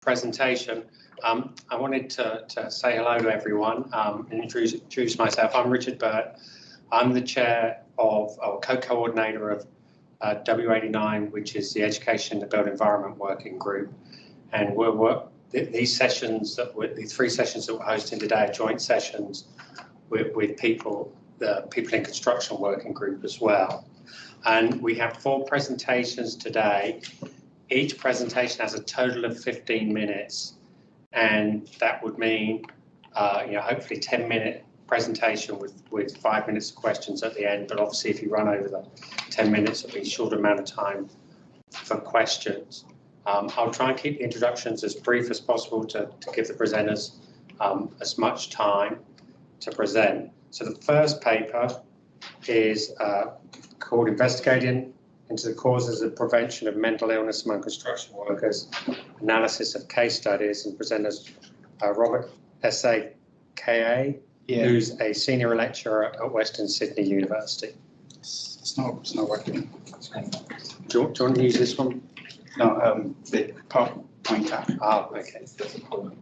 presentation. I wanted to say hello to everyone and introduce myself. I'm Richard Burt. I'm the chair of, or co-coordinator of W89, which is the Education in the Built Environment Working Group. And these sessions, these 3 sessions that we're hosting today are joint sessions with the People in Construction Working Group as well. And we have 4 presentations today. Each presentation has a total of 15 minutes, and that would mean, hopefully 10-minute presentation with 5 minutes of questions at the end. But obviously, if you run over the 10 minutes, it'll be a short amount of time for questions. I'll try and keep the introductions as brief as possible to give the presenters as much time to present. So the first paper is called Investigating into the Causes of Prevention of Mental Illness Among Construction Workers, Analysis of Case Studies, and presenters Robert S.A.K.A., who's a senior lecturer at Western Sydney University. It's not working. Do you want to use this one? No, the pointer. Oh, okay. We'll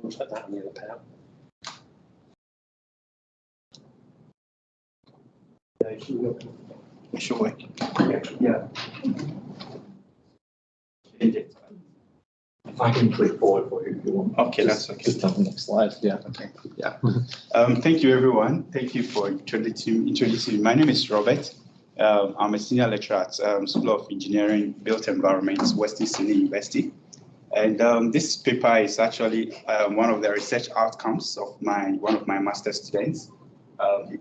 put that on the other panel. It should work. Yeah. If I can click forward for you if you want. Okay, that's okay. Just have the next slide. Yeah. Okay. Yeah. Thank you, everyone. Thank you for introducing me. My name is Robert. I'm a senior lecturer at School of Engineering, Built Environments, Western Sydney University. And this paper is actually one of the research outcomes of one of my master's students. He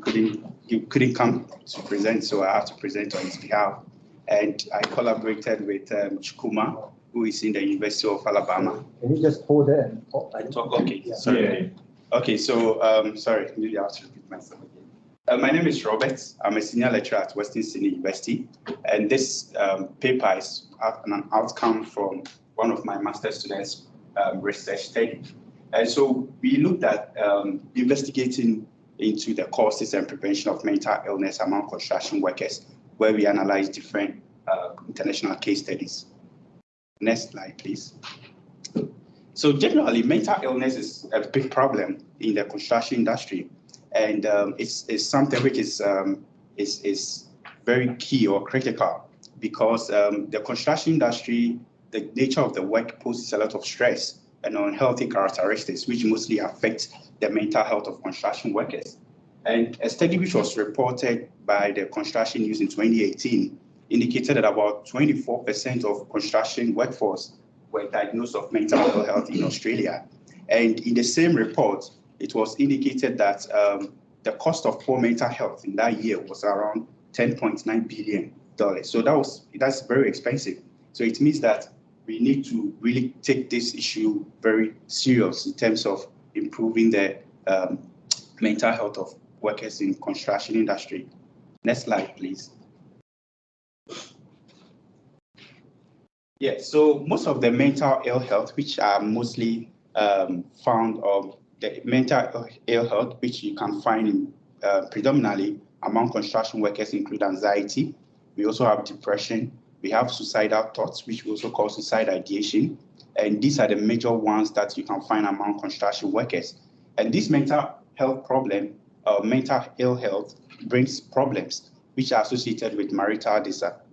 couldn't come to present, so I have to present on his behalf. And I collaborated with Chukuma, who is in the University of Alabama. Can you just hold there and talk? Okay, yeah. Sorry. Yeah. Okay, so sorry, maybe I have to repeat myself again. My name is Robert. I'm a senior lecturer at Western Sydney University, and this paper is an outcome from one of my master's students' research study. And so we looked at investigating into the causes and prevention of mental illness among construction workers, where we analyze different international case studies. Next slide, please. So generally, mental illness is a big problem in the construction industry, and it's something which is very key or critical because the construction industry, the nature of the work poses a lot of stress and unhealthy characteristics, which mostly affect the mental health of construction workers. And a study which was reported by the Construction News in 2018 indicated that about 24% of construction workforce were diagnosed of mental health in Australia. And in the same report, it was indicated that the cost of poor mental health in that year was around $10.9 billion. So that's very expensive. So it means that we need to really take this issue very serious in terms of improving the mental health of workers in construction industry. Next slide, please. Yeah, so most of the mental ill health, which are mostly found of the mental ill health, which you can find in, predominantly among construction workers, include anxiety. We also have depression. We have suicidal thoughts, which we also call suicide ideation. And these are the major ones that you can find among construction workers. And this mental health problem, mental ill health, brings problems which are associated with marital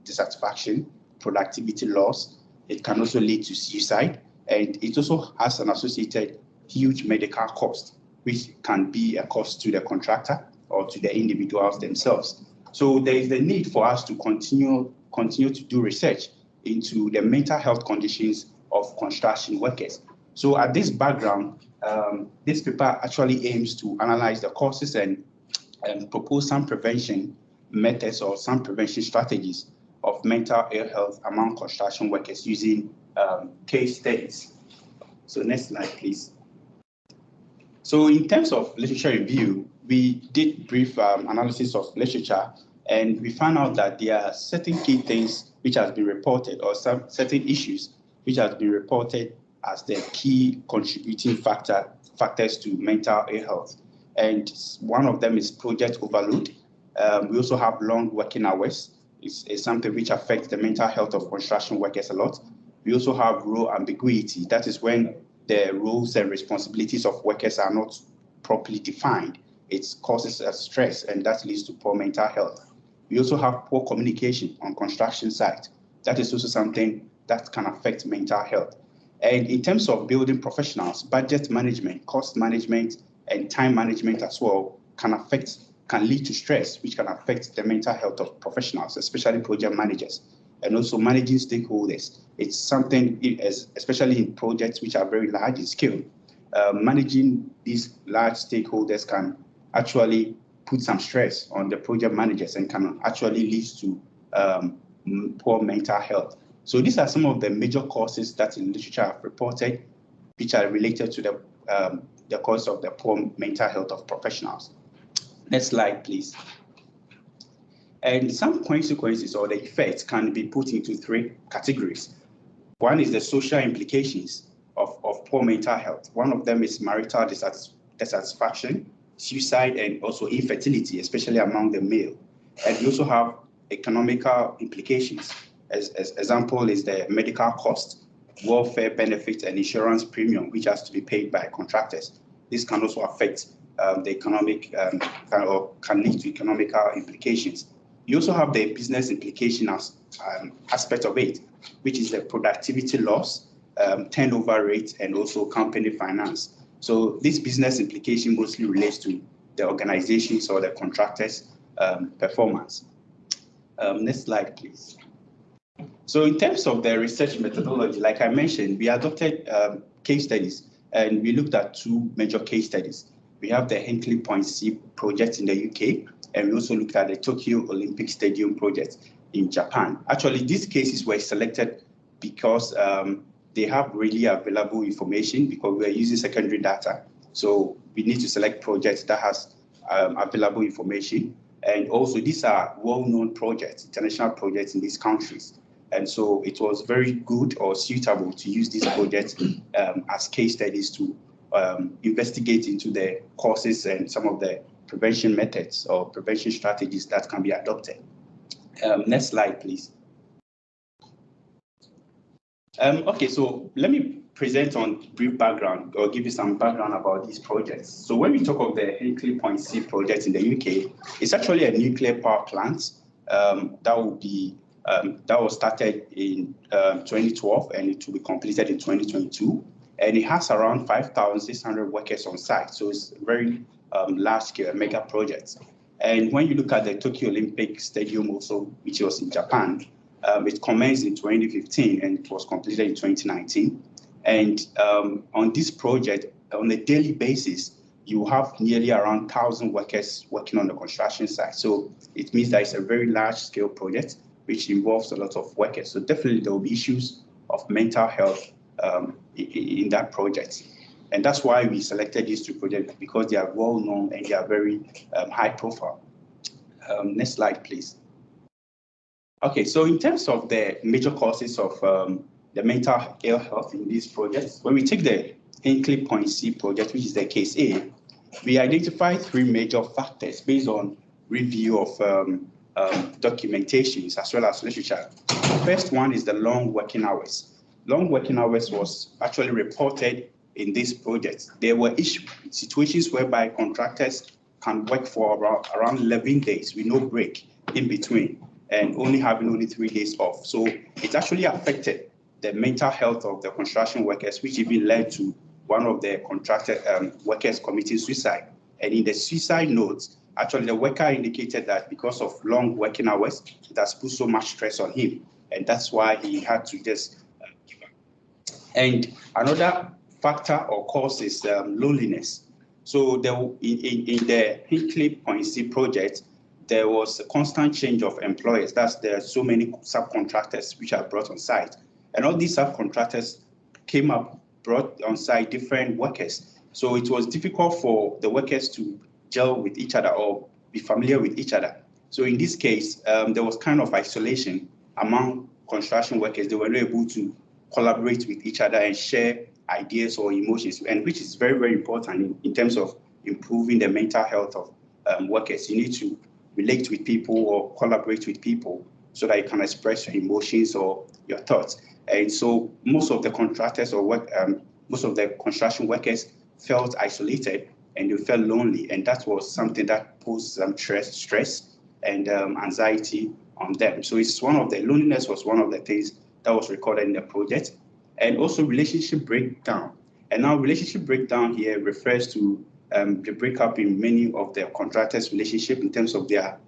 dissatisfaction, productivity loss. It can also lead to suicide. And it also has an associated huge medical cost, which can be a cost to the contractor or to the individuals themselves. So there is the need for us to continue to do research into the mental health conditions of construction workers. So at this background, this paper actually aims to analyze the causes and propose some prevention methods or some prevention strategies of mental ill health among construction workers using case studies. So next slide, please. So in terms of literature review, we did brief analysis of literature, and we found out that there are certain key things which has been reported, or some certain issues which has been reported as the key contributing factors to mental ill health. And one of them is project overload. We also have long working hours. It's something which affects the mental health of construction workers a lot. We also have role ambiguity. That is when the roles and responsibilities of workers are not properly defined. It causes a stress, and that leads to poor mental health. We also have poor communication on construction site. That is also something that can affect mental health. And in terms of building professionals, budget management, cost management, and time management as well can lead to stress, which can affect the mental health of professionals, especially project managers, and also managing stakeholders. It's something, especially in projects which are very large in scale. Managing these large stakeholders can actually put some stress on the project managers and can actually lead to poor mental health. So these are some of the major causes that in literature have reported, which are related to the cause of the poor mental health of professionals. Next slide, please. And some consequences or the effects can be put into three categories. One is the social implications of poor mental health. One of them is marital dissatisfaction, suicide, and also infertility, especially among the male. And we also have economical implications. As example is the medical cost, welfare benefits, and insurance premium, which has to be paid by contractors. This can also affect the economic, or can lead to economical implications. You also have the business implication as aspect of it, which is the productivity loss, turnover rate, and also company finance. So this business implication mostly relates to the organizations or the contractors' performance. Next slide, please. So in terms of the research methodology, like I mentioned, we adopted case studies, and we looked at two major case studies. We have the Hinkley Point C project in the UK, and we also looked at the Tokyo Olympic Stadium project in Japan. Actually, these cases were selected because they have really available information, because we are using secondary data. So we need to select projects that has available information. And also these are well-known projects, international projects in these countries. And so it was very good or suitable to use these projects as case studies to investigate into the causes and some of the prevention methods or prevention strategies that can be adopted. Next slide, please. Okay, so let me present on brief background or give you some background about these projects. So when we talk of the Hinkley Point C project in the UK, it's actually a nuclear power plant that was started in 2012, and it will be completed in 2022. And it has around 5,600 workers on site. So it's a very large scale mega project. And when you look at the Tokyo Olympic Stadium also, which was in Japan, it commenced in 2015 and it was completed in 2019. And on this project, on a daily basis, you have nearly around 1,000 workers working on the construction site. So it means that it's a very large scale project, which involves a lot of workers. So definitely there will be issues of mental health in that project. And that's why we selected these two projects, because they are well known and they are very high profile. Next slide, please. Okay, so in terms of the major causes of the mental ill health in these projects, when we take the Hinkley Point C project, which is the case A, we identified three major factors based on review of documentations as well as literature. The first one is the long working hours. Long working hours was actually reported in this project. There were situations whereby contractors can work for around 11 days with no break in between, and only 3 days off. So it actually affected the mental health of the construction workers, which even led to one of the contracted workers committing suicide. And in the suicide notes, actually the worker indicated that because of long working hours, it has put so much stress on him. And that's why he had to just give up. And another factor or cause is loneliness. So in the Hinkley Point C project, there was a constant change of employers. There are so many subcontractors which are brought on site. And all these subcontractors brought on site different workers. So it was difficult for the workers to gel with each other or be familiar with each other. So in this case, there was kind of isolation among construction workers. They were not able to collaborate with each other and share ideas or emotions, and which is very, very important in terms of improving the mental health of workers. You need to relate with people or collaborate with people so that you can express your emotions or your thoughts. And so most of the contractors or most of the construction workers felt isolated and they felt lonely, and that was something that posed some stress and anxiety on them. So loneliness was one of the things that was recorded in the project, and also relationship breakdown. And now relationship breakdown here refers to the breakup in many of the contractors' relationship in terms of their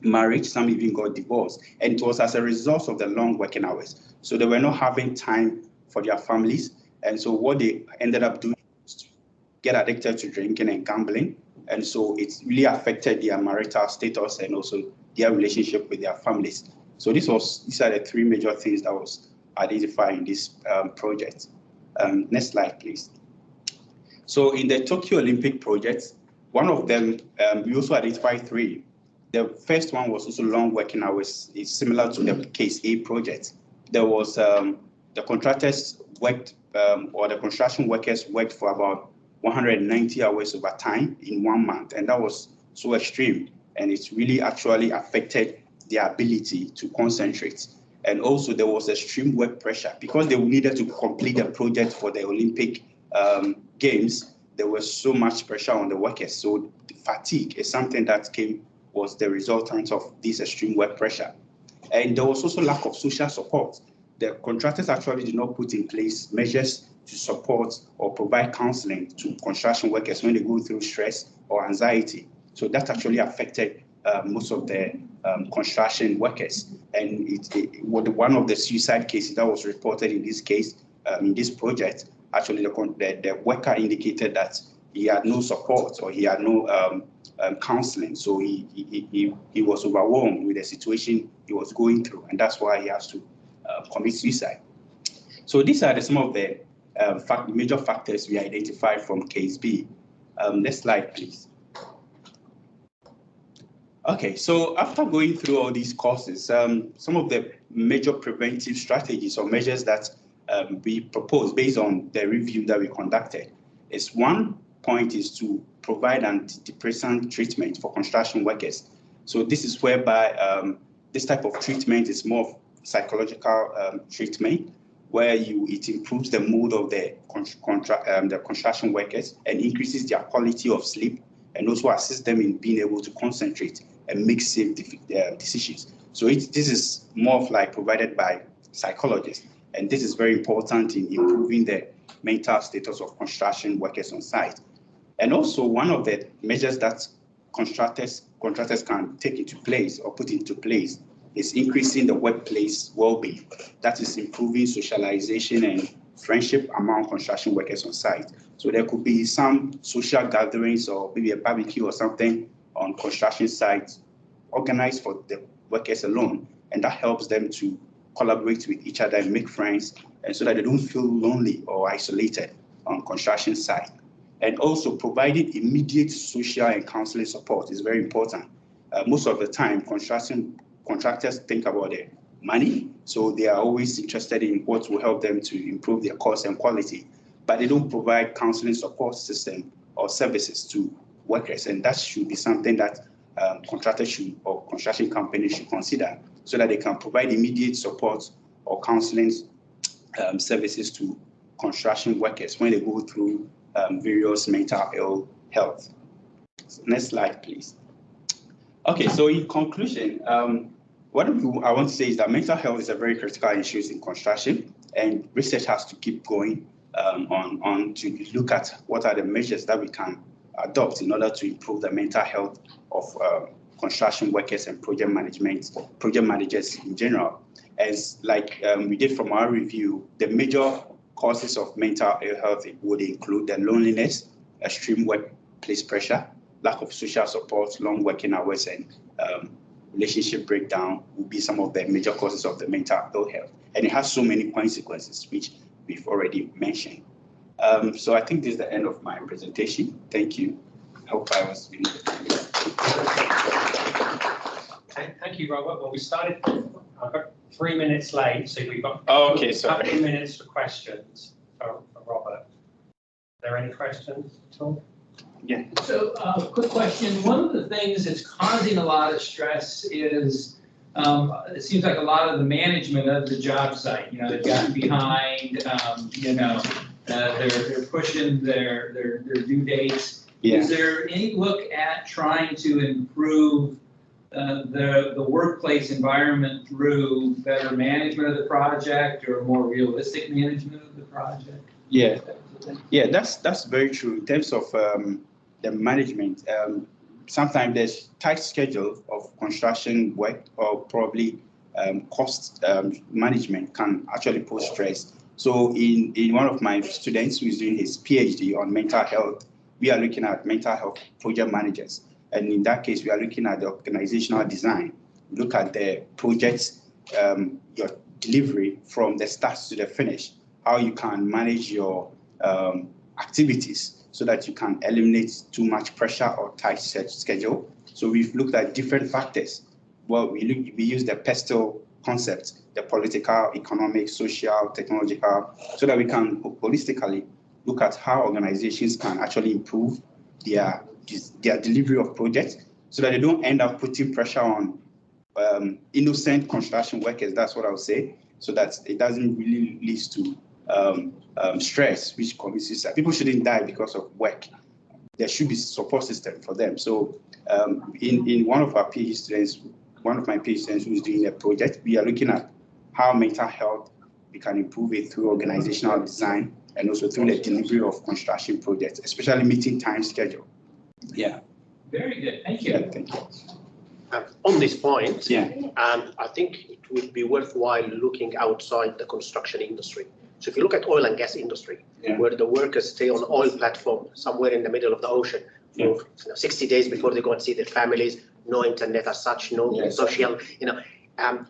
marriage. Some even got divorced, and it was as a result of the long working hours. So they were not having time for their families, and so what they ended up doing was to get addicted to drinking and gambling, and so it really affected their marital status and also their relationship with their families. So these are the three major things that was identified in this project. Next slide, please. So in the Tokyo Olympic project, one of them, we also identified three. The first one was also long working hours. It's similar to the Case A project. There was the contractors worked, or the construction workers worked for about 190 hours overtime in 1 month, and that was so extreme, and it's really actually affected their ability to concentrate. And also there was extreme work pressure because they needed to complete the project for the Olympic Games. There was so much pressure on the workers. So the fatigue is something that was the resultant of this extreme work pressure. And there was also lack of social support. The contractors actually did not put in place measures to support or provide counseling to construction workers when they go through stress or anxiety. So that actually affected most of the construction workers. And it was one of the suicide cases that was reported in this case, in this project. Actually, the worker indicated that he had no support or he had no counseling. So he was overwhelmed with the situation he was going through, and that's why he has to commit suicide. So these are some of the major factors we identified from Case B. Next slide, please. Okay, so after going through all these causes, some of the major preventive strategies or measures that we proposed based on the review that we conducted is one point is to provide antidepressant treatment for construction workers. So this is whereby this type of treatment is more of psychological treatment, where it improves the mood of the construction workers and increases their quality of sleep, and also assists them in being able to concentrate and make safe decisions. So this is more of like provided by psychologists, and this is very important in improving the mental status of construction workers on site. And also one of the measures that contractors can take into place or put into place is increasing the workplace well-being. That is improving socialization and friendship among construction workers on site. So there could be some social gatherings or maybe a barbecue or something on construction sites organized for the workers alone, and that helps them to collaborate with each other and make friends, and so that they don't feel lonely or isolated on construction site. And also providing immediate social and counseling support is very important. Most of the time, contractors think about their money, so they are always interested in what will help them to improve their cost and quality, but they don't provide counseling support system or services to workers, and that should be something that contractors should or construction companies should consider, so that they can provide immediate support or counseling services to construction workers when they go through various mental ill health. Next slide, please. Okay, so in conclusion, what I want to say is that mental health is a very critical issue in construction, and research has to keep going on to look at what are the measures that we can adopt in order to improve the mental health of construction workers and project managers in general. As like we did from our review, the major causes of mental ill health would include the loneliness, extreme workplace pressure, lack of social support, long working hours, and relationship breakdown will be some of the major causes of the mental ill health. And it has so many consequences, which we've already mentioned. So I think this is the end of my presentation. Thank you. I hope I was able to. Thank you, Robert. Well, we started, I've got 3 minutes late, so we've got okay, a couple of minutes for questions for Robert. Are there any questions at all? Yeah. So, quick question. One of the things that's causing a lot of stress is it seems like a lot of the management of the job site, they've gotten behind, they're pushing their due dates. Yeah. Is there any look at trying to improve the workplace environment through better management of the project or more realistic management of the project? Yeah, that's very true. In terms of the management, sometimes there's tight schedule of construction work or probably cost management can actually pose stress. So in one of my students who is doing his PhD on mental health, we are looking at mental health project managers. And in that case, we are looking at the organizational design, look at the project's your delivery from the start to the finish, how you can manage your activities so that you can eliminate too much pressure or tight schedule. So we've looked at different factors. Well, we use the PESTEL concept, the political, economic, social, technological, so that we can holistically look at how organizations can actually improve their delivery of projects so that they don't end up putting pressure on innocent construction workers, that's what I would say, so that it doesn't really lead to stress, which causes people shouldn't die because of work. There should be support system for them. So in one of my PhD students who is doing a project, we are looking at how mental health we can improve it through organizational design and also through the delivery of construction projects, especially meeting time schedule. Yeah. Very good. Thank you. Yeah, thank you. On this point, Yeah. I think it would be worthwhile looking outside the construction industry. So if you look at oil and gas industry, Yeah. where the workers stay on oil platform somewhere in the middle of the ocean for 60 days before they go and see their families, no internet as such, no Yes. social,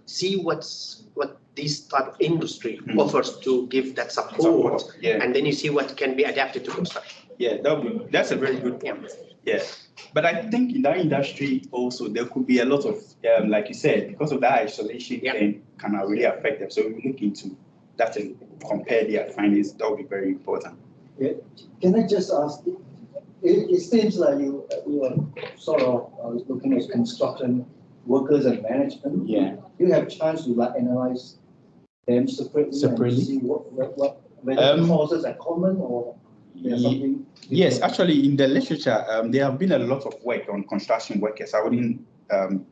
see what this type of industry offers to give that support, Yeah. and then you see what can be adapted to construction. Yeah, that's a very good point. Yeah, but I think in that industry also there could be a lot of, like you said, because of that isolation thing can really affect them. So we look into that and compare their findings. That would be very important. Yeah. Can I just ask, it seems like you are sort of looking at construction workers and management. Yeah. You have chance to analyze them separately and see whether the causes are common or there's something. Yes, actually, in the literature, there have been a lot of work on construction workers. I wouldn't, I'll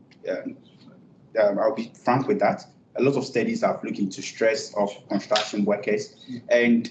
be frank with that. A lot of studies have looked into stress of construction workers, and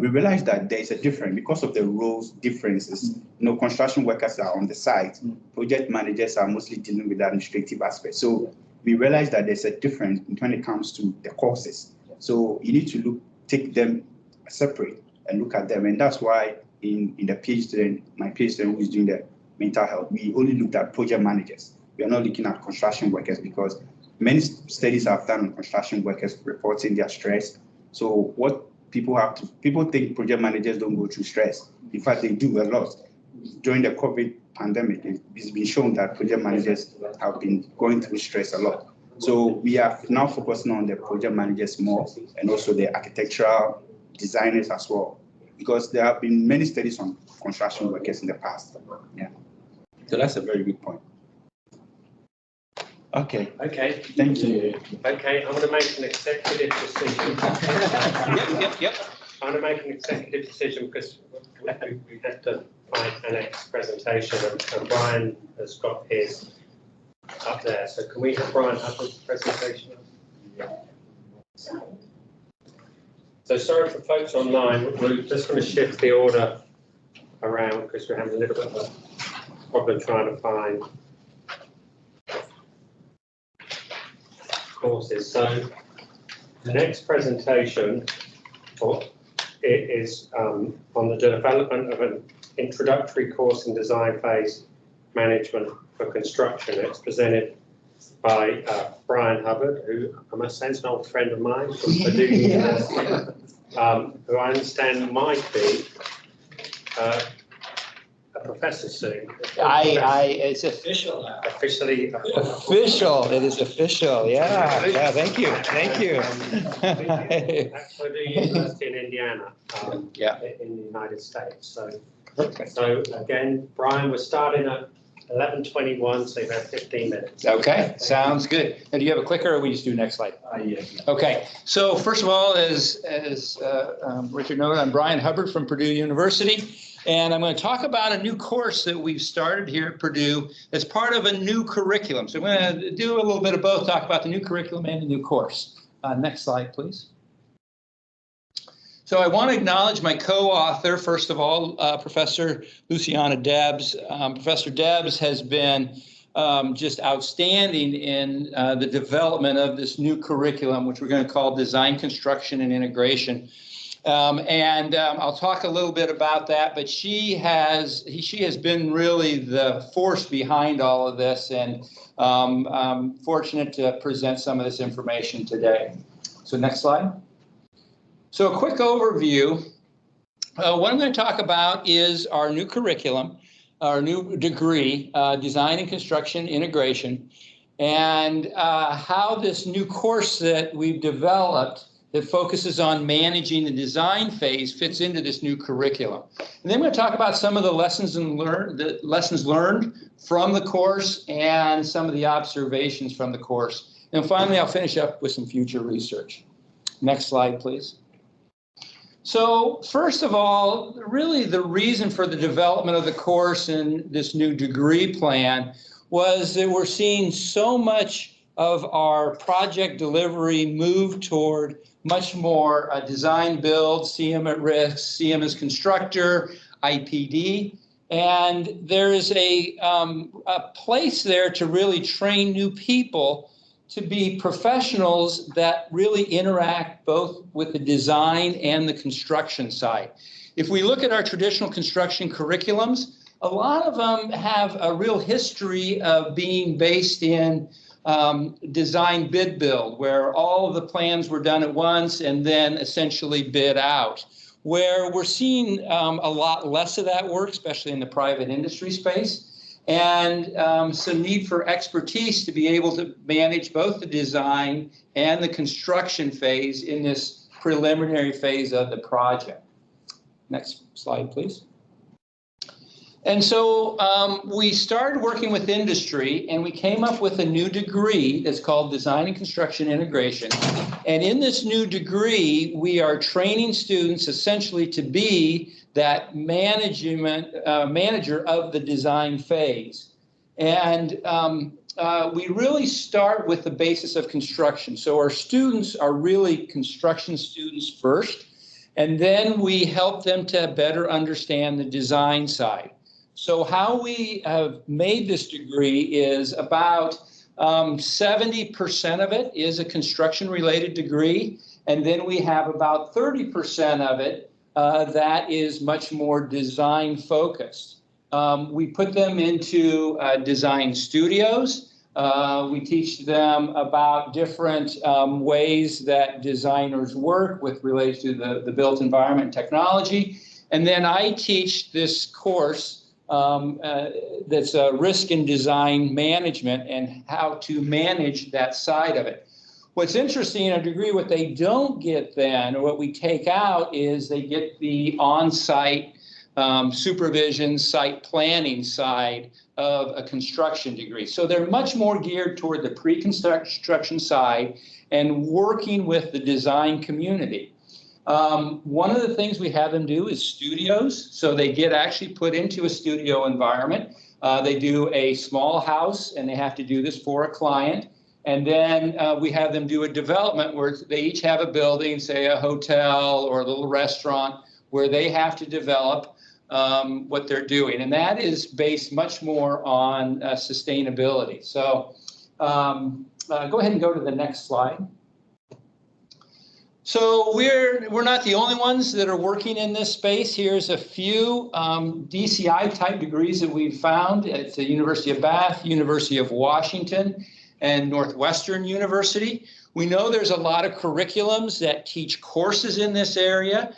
we realized that there is a difference because of the roles differences. Construction workers are on the site. Project managers are mostly dealing with the administrative aspect. So we realized that there's a difference when it comes to the courses. So you need to take them separate and look at them. And that's why in the PhD, my PhD who is doing the mental health, we only looked at project managers. We are not looking at construction workers because many studies have done on construction workers reporting their stress. So what people think project managers don't go through stress. In fact, they do a lot. During the COVID pandemic, it's been shown that project managers have been going through stress a lot. So we are now focusing on the project managers more and also the architectural designers as well, because there have been many studies on construction workers in the past. Yeah. So that's a very good point. Okay. Okay. Thank you. Okay, I'm going to make an executive decision. Yep. I'm going to make an executive decision because we have to find an next presentation, and Brian has got his up there. So can we have Brian have his presentation? So sorry for folks online, we're just going to shift the order around because we're having a little bit of a problem trying to find courses. So the next presentation is on the development of an introductory course in design phase management for construction. It's presented by Brian Hubbard, who I must say is an old friend of mine from Purdue University, who I understand might be a professor soon. It's official now. Officially. Official, it is official, yeah, thank you. At Purdue University in Indiana, in the United States. So again, Brian, we're starting at 11:21, so you have 15 minutes. Okay, sounds good. And do you have a clicker or we just do next slide? Yes. Okay, so first of all, as Richard noted, I'm Brian Hubbard from Purdue University, and I'm going to talk about a new course that we've started here at Purdue as part of a new curriculum. So I'm going to do a little bit of both, talk about the new curriculum and the new course. Next slide, please. So I want to acknowledge my co-author, first of all, Professor Luciana Debs. Professor Debs has been just outstanding in the development of this new curriculum, which we're going to call Design, Construction, and Integration. I'll talk a little bit about that, but she has been really the force behind all of this, and I'm fortunate to present some of this information today. So next slide. So a quick overview. What I'm going to talk about is our new curriculum, our new degree, Design and Construction Integration, and how this new course that we've developed that focuses on managing the design phase fits into this new curriculum. And then we're going to talk about some of the lessons learned from the course and some of the observations from the course. And finally, I'll finish up with some future research. Next slide, please. So first of all, really the reason for the development of the course and this new degree plan was that we're seeing so much of our project delivery move toward much more design build, CM at risk, CM as constructor, IPD. And there is a place there to really train new people to be professionals that really interact both with the design and the construction side. If we look at our traditional construction curriculums, a lot of them have a real history of being based in design bid build, where all of the plans were done at once and then essentially bid out. Where we're seeing a lot less of that work, especially in the private industry space, and some need for expertise to be able to manage both the design and the construction phase in this preliminary phase of the project. Next slide, please. And so we started working with industry, and we came up with a new degree that's called Design and Construction Integration. And in this new degree, we are training students essentially to be that manager of the design phase. And we really start with the basis of construction. So our students are really construction students first, and then we help them to better understand the design side. So how we have made this degree is about 70% of it is a construction-related degree, and then we have about 30% of it that is much more design-focused. We put them into design studios. We teach them about different ways that designers work with related to the built environment and technology. And then I teach this course that's risk and design management and how to manage that side of it. What's interesting in a degree, what they don't get then, or what we take out, is they get the on-site supervision, site planning side of a construction degree. So they're much more geared toward the pre-construction side and working with the design community. One of the things we have them do is studios. So they get actually put into a studio environment. They do a small house, and they have to do this for a client. And then we have them do a development where they each have a building, say a hotel or a little restaurant, where they have to develop what they're doing. And that is based much more on sustainability. So go ahead and go to the next slide. So we're not the only ones that are working in this space. Here's a few DCI type degrees that we've found at the University of Bath, University of Washington, and Northwestern University. We know there's a lot of curriculums that teach courses in this area.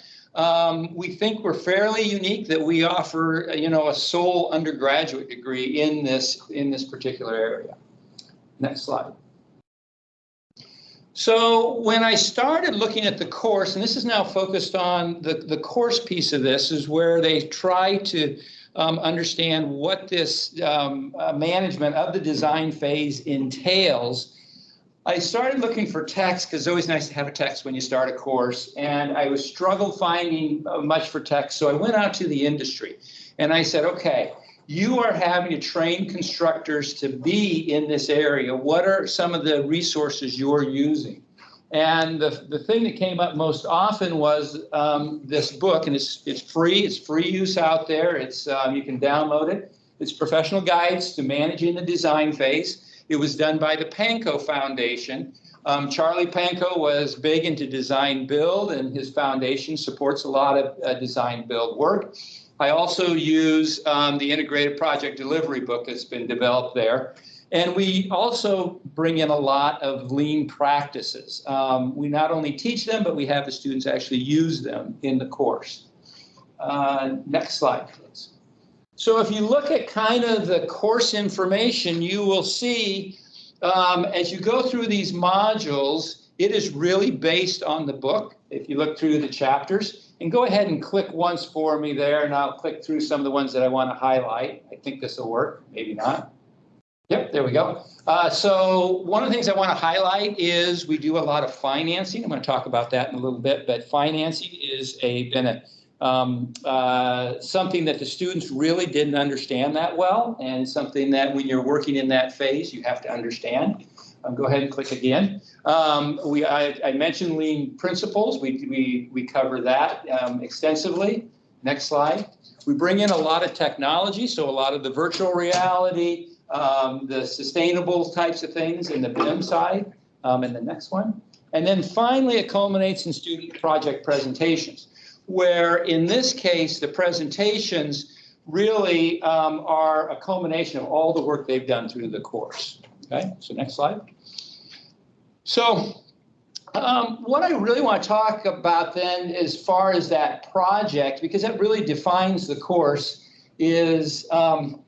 We think we're fairly unique that we offer, a sole undergraduate degree in this particular area. Next slide. So when I started looking at the course, and this is now focused on the course piece of this, is where they try to understand what this management of the design phase entails, I started looking for text, because it's always nice to have a text when you start a course, and I was struggled finding much for text, so I went out to the industry, and I said, okay, you are having to train constructors to be in this area. What are some of the resources you're using? And the thing that came up most often was this book, and it's free use out there. It's you can download it. It's Professional Guides to Managing the Design Phase. It was done by the Pankow Foundation. Charlie Pankow was big into design build, and his foundation supports a lot of design build work. I also use the Integrated Project Delivery book that's been developed there. And we also bring in a lot of lean practices. We not only teach them, but we have the students actually use them in the course. Next slide, please. So if you look at kind of the course information, you will see as you go through these modules, it is really based on the book. If you look through the chapters, and go ahead and click once for me there, and I'll click through some of the ones that I want to highlight. I think this will work, maybe not. Yep, there we go. So one of the things I want to highlight is we do a lot of financing. I'm going to talk about that in a little bit, but financing is been something that the students really didn't understand that well, and something that when you're working in that phase, you have to understand. Go ahead and click again. I mentioned lean principles. We cover that extensively. Next slide. We bring in a lot of technology, so a lot of the virtual reality, the sustainable types of things in the BIM side, and the next one. And then finally, it culminates in student project presentations, where in this case, the presentations really are a culmination of all the work they've done through the course. Okay, so next slide. So what I really want to talk about then, as far as that project, because that really defines the course, is how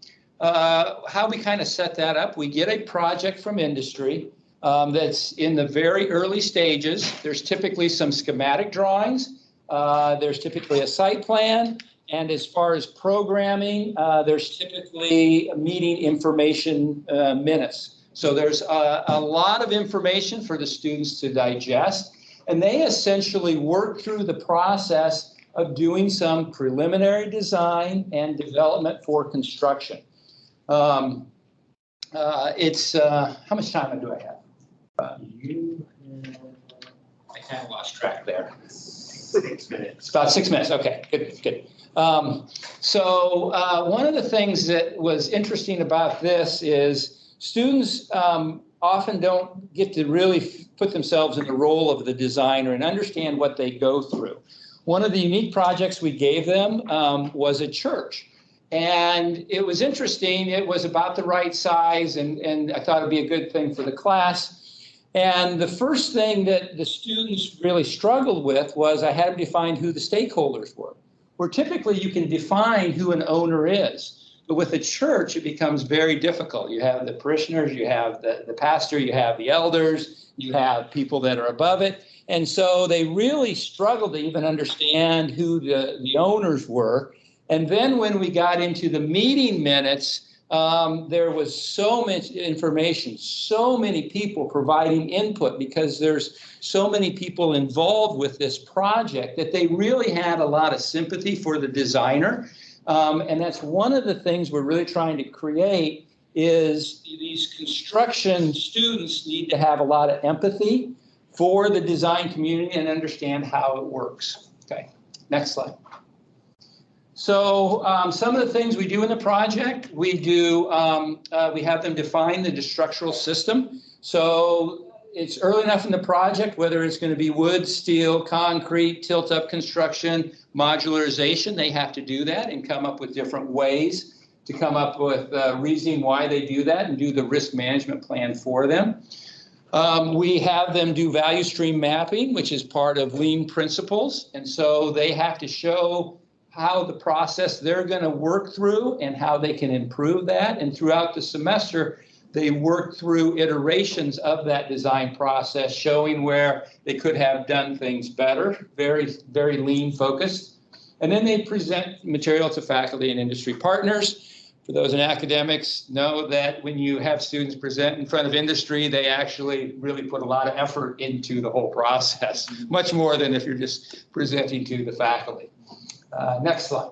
we kind of set that up. We get a project from industry that's in the very early stages. There's typically some schematic drawings. There's typically a site plan. And as far as programming, there's typically meeting information minutes. So there's a lot of information for the students to digest. And they essentially work through the process of doing some preliminary design and development for construction. How much time do I have? I kind of lost track there. 6 minutes. About 6 minutes. Okay, good. So one of the things that was interesting about this is students often don't get to really put themselves in the role of the designer and understand what they go through. One of the unique projects we gave them was a church. And it was interesting. It was about the right size, and I thought it'd be a good thing for the class. And the first thing that the students really struggled with was I had to define who the stakeholders were. Where typically you can define who an owner is. But with a church, it becomes very difficult. You have the parishioners, you have the pastor, you have the elders, you have people that are above it. And so they really struggled to even understand who the owners were. And then when we got into the meeting minutes, there was so much information, so many people providing input, because there's so many people involved with this project that they really had a lot of sympathy for the designer. And that's one of the things we're really trying to create is these construction students need to have a lot of empathy for the design community and understand how it works. Okay, next slide. So some of the things we do in the project, we have them define the structural system. So it's early enough in the project, whether it's going to be wood, steel, concrete, tilt-up construction, modularization, they have to do that and come up with different ways to come up with reasoning why they do that and do the risk management plan for them. We have them do value stream mapping, which is part of lean principles. And so they have to show how the process they're going to work through and how they can improve that. And throughout the semester, they work through iterations of that design process, showing where they could have done things better, very, very lean focused. And then they present material to faculty and industry partners. For those in academics, know that when you have students present in front of industry, they actually really put a lot of effort into the whole process, much more than if you're just presenting to the faculty. Next slide.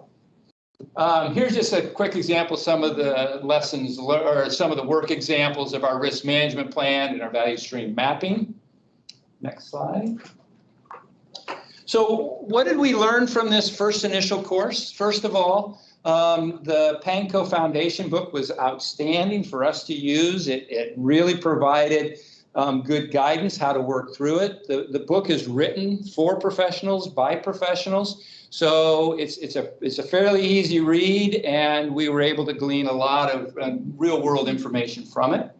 Here's just a quick example, some of the lessons or some of the work examples of our risk management plan and our value stream mapping. Next slide. So what did we learn from this first initial course? First of all, the PANCO Foundation book was outstanding for us to use. It really provided good guidance how to work through it. The book is written for professionals, by professionals. So it's a fairly easy read, and we were able to glean a lot of real world information from it.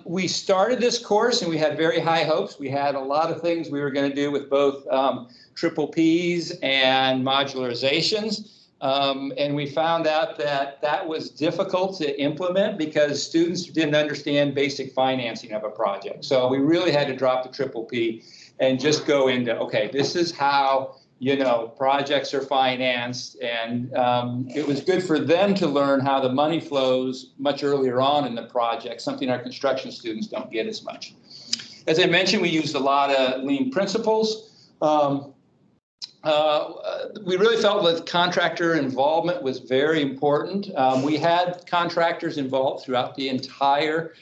We started this course and we had very high hopes. We had a lot of things we were going to do with both triple Ps and modularizations. And we found out that that was difficult to implement because students didn't understand basic financing of a project. So we really had to drop the triple P and just go into, okay, this is how, you know, projects are financed. And it was good for them to learn how the money flows much earlier on in the project, something our construction students don't get as much. As I mentioned, we used a lot of lean principles. We really felt that contractor involvement was very important. We had contractors involved throughout the entire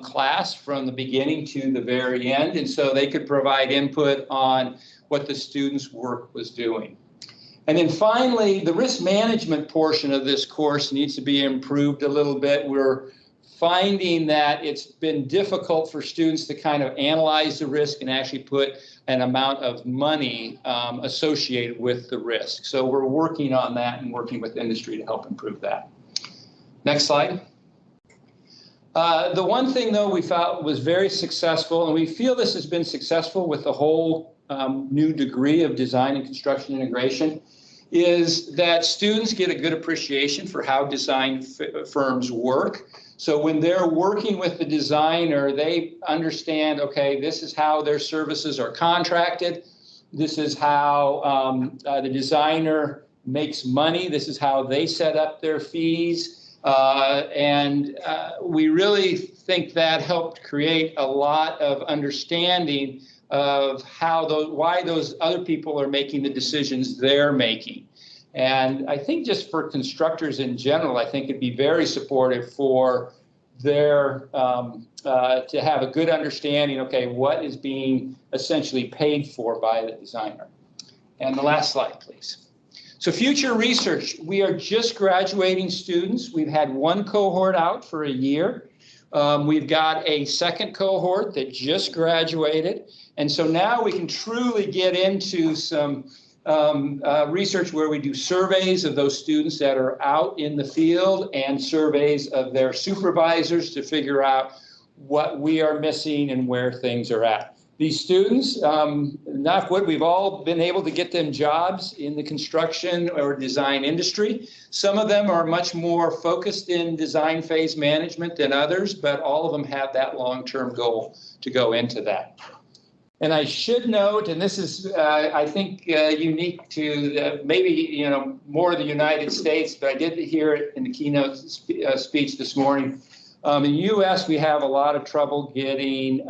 class from the beginning to the very end, and so they could provide input on what the students' work was doing. And then finally, the risk management portion of this course needs to be improved a little bit. We're finding that it's been difficult for students to kind of analyze the risk and actually put an amount of money associated with the risk. So we're working on that and working with industry to help improve that. Next slide. The one thing, though, we felt was very successful, and we feel this has been successful with the whole new degree of design and construction integration, is that students get a good appreciation for how design firms work. So when they're working with the designer, they understand, okay, this is how their services are contracted. This is how the designer makes money. This is how they set up their fees. And we really think that helped create a lot of understanding of how why those other people are making the decisions they're making. And I think just for constructors in general, I think it'd be very supportive for their to have a good understanding, okay, what is being essentially paid for by the designer. And the last slide, please. So future research, we are just graduating students. We've had one cohort out for a year. We've got a second cohort that just graduated. And so now we can truly get into some research where we do surveys of those students that are out in the field and surveys of their supervisors to figure out what we are missing and where things are at. These students, knock wood, we've all been able to get them jobs in the construction or design industry. Some of them are much more focused in design phase management than others, but all of them have that long-term goal to go into that. And I should note, and this is, I think, unique to maybe, more of the United States, but I did hear it in the keynote speech this morning. In the U.S., we have a lot of trouble getting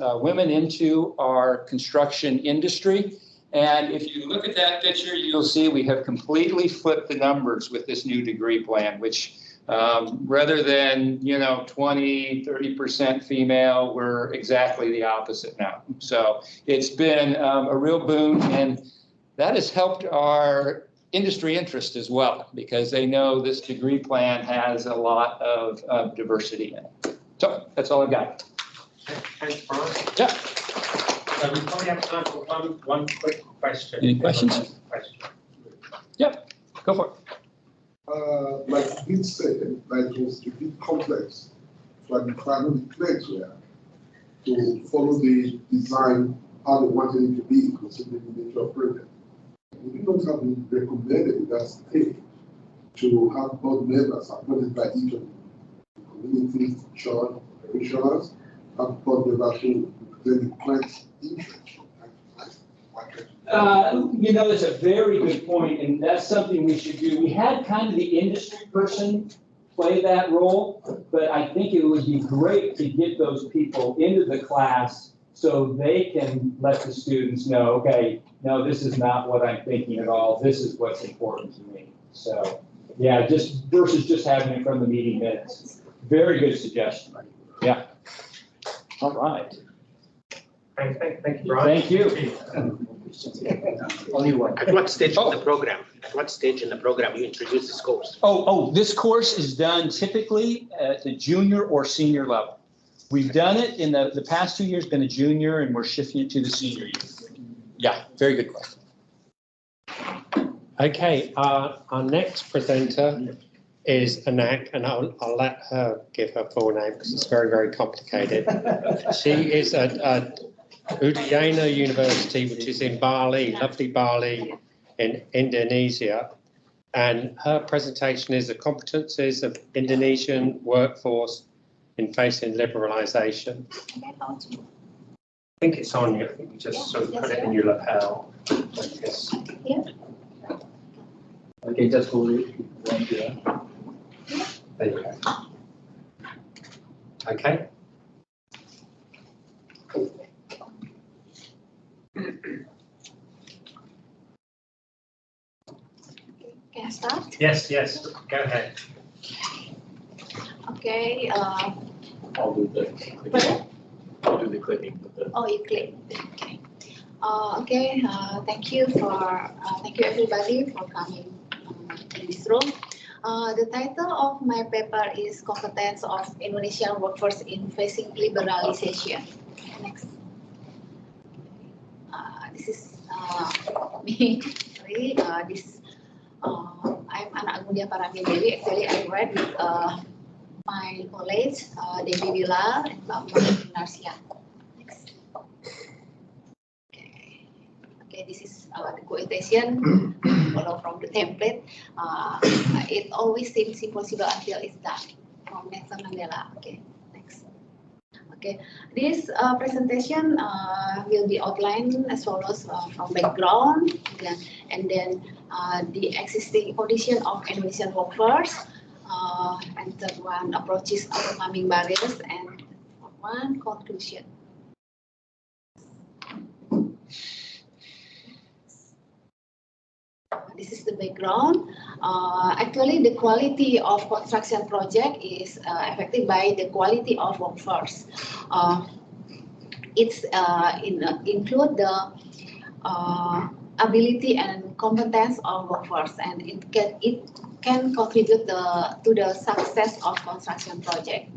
women into our construction industry. And if you look at that picture, you'll see we have completely flipped the numbers with this new degree plan, which rather than, 20, 30% female, we're exactly the opposite now. So it's been a real boon, and that has helped our industry interest as well, because they know this degree plan has a lot of diversity in it. So that's all I've got. Thanks, Brian. Yeah. We probably have time for one quick question. Any questions? Yep, go for it. Like Dean said, like it was a bit complex. Like the primary pledge were to follow the design how they wanted it to be, considering the nature of project. We do not have been recommended at that stage to have board members appointed by each of the community church operationals, have board members who represent the client's interest from time to time, That's a very good point, and that's something we should do. We had kind of the industry person play that role, but I think it would be great to get those people into the class so they can let the students know, okay, no, this is not what I'm thinking at all. This is what's important to me. So, yeah, just versus just having it from the meeting minutes. Very good suggestion. Yeah. All right. Thank you, Brian. Thank you. Only one. At what stage in the program? At what stage in the program you introduce this course? This course is done typically at the junior or senior level. We've done it in the past 2 years, been a junior, and we're shifting it to the senior year. Yeah, very good question. Okay, our next presenter is Anak, and I'll let her give her full name because it's very, very complicated. She is at Udayana University, which is in Bali, lovely Bali in Indonesia. And her presentation is the competencies of Indonesian workforce in facing liberalisation. I think it's on you. I think you just sort of put it in your lapel. Yes. Okay, just hold it. Yeah. There you go. Okay. Can I start? Yes, go ahead. Okay. I'll do the clicking. Pardon? I'll do the clicking. Oh, you click. Okay. Thank you everybody for coming in this room. The title of my paper is Competence of Indonesian Workforce in Facing Liberalization. Next. This is me. Sorry. I'm Anak Agudia Paramidewi. Actually, I read with my colleague, Devi Bilal and Mbak Narsia. Next. Okay, this is the quotation. Follow from the template. It always seems impossible until it's done. From Nelson Mandela. Okay, next. Okay, this presentation will be outlined as follows from background, and then the existing condition of Indonesian workforce, and third one, approaches overcoming barriers, and fourth one, conclusion. This is the background. Actually, the quality of construction project is affected by the quality of workforce. It's include the ability and competence of workforce, and it can contribute to the success of construction project.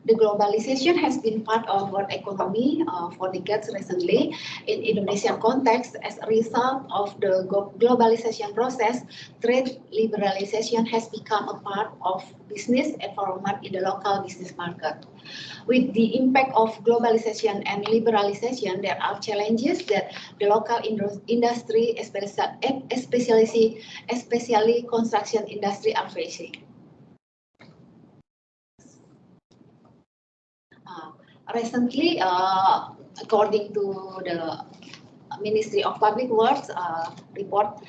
The globalization has been part of world economy for decades recently. In Indonesian context, as a result of the globalization process, trade liberalization has become a part of business environment in the local business market. With the impact of globalization and liberalization, there are challenges that the local industry, especially construction industry, are facing. Recently, according to the Ministry of Public Works report,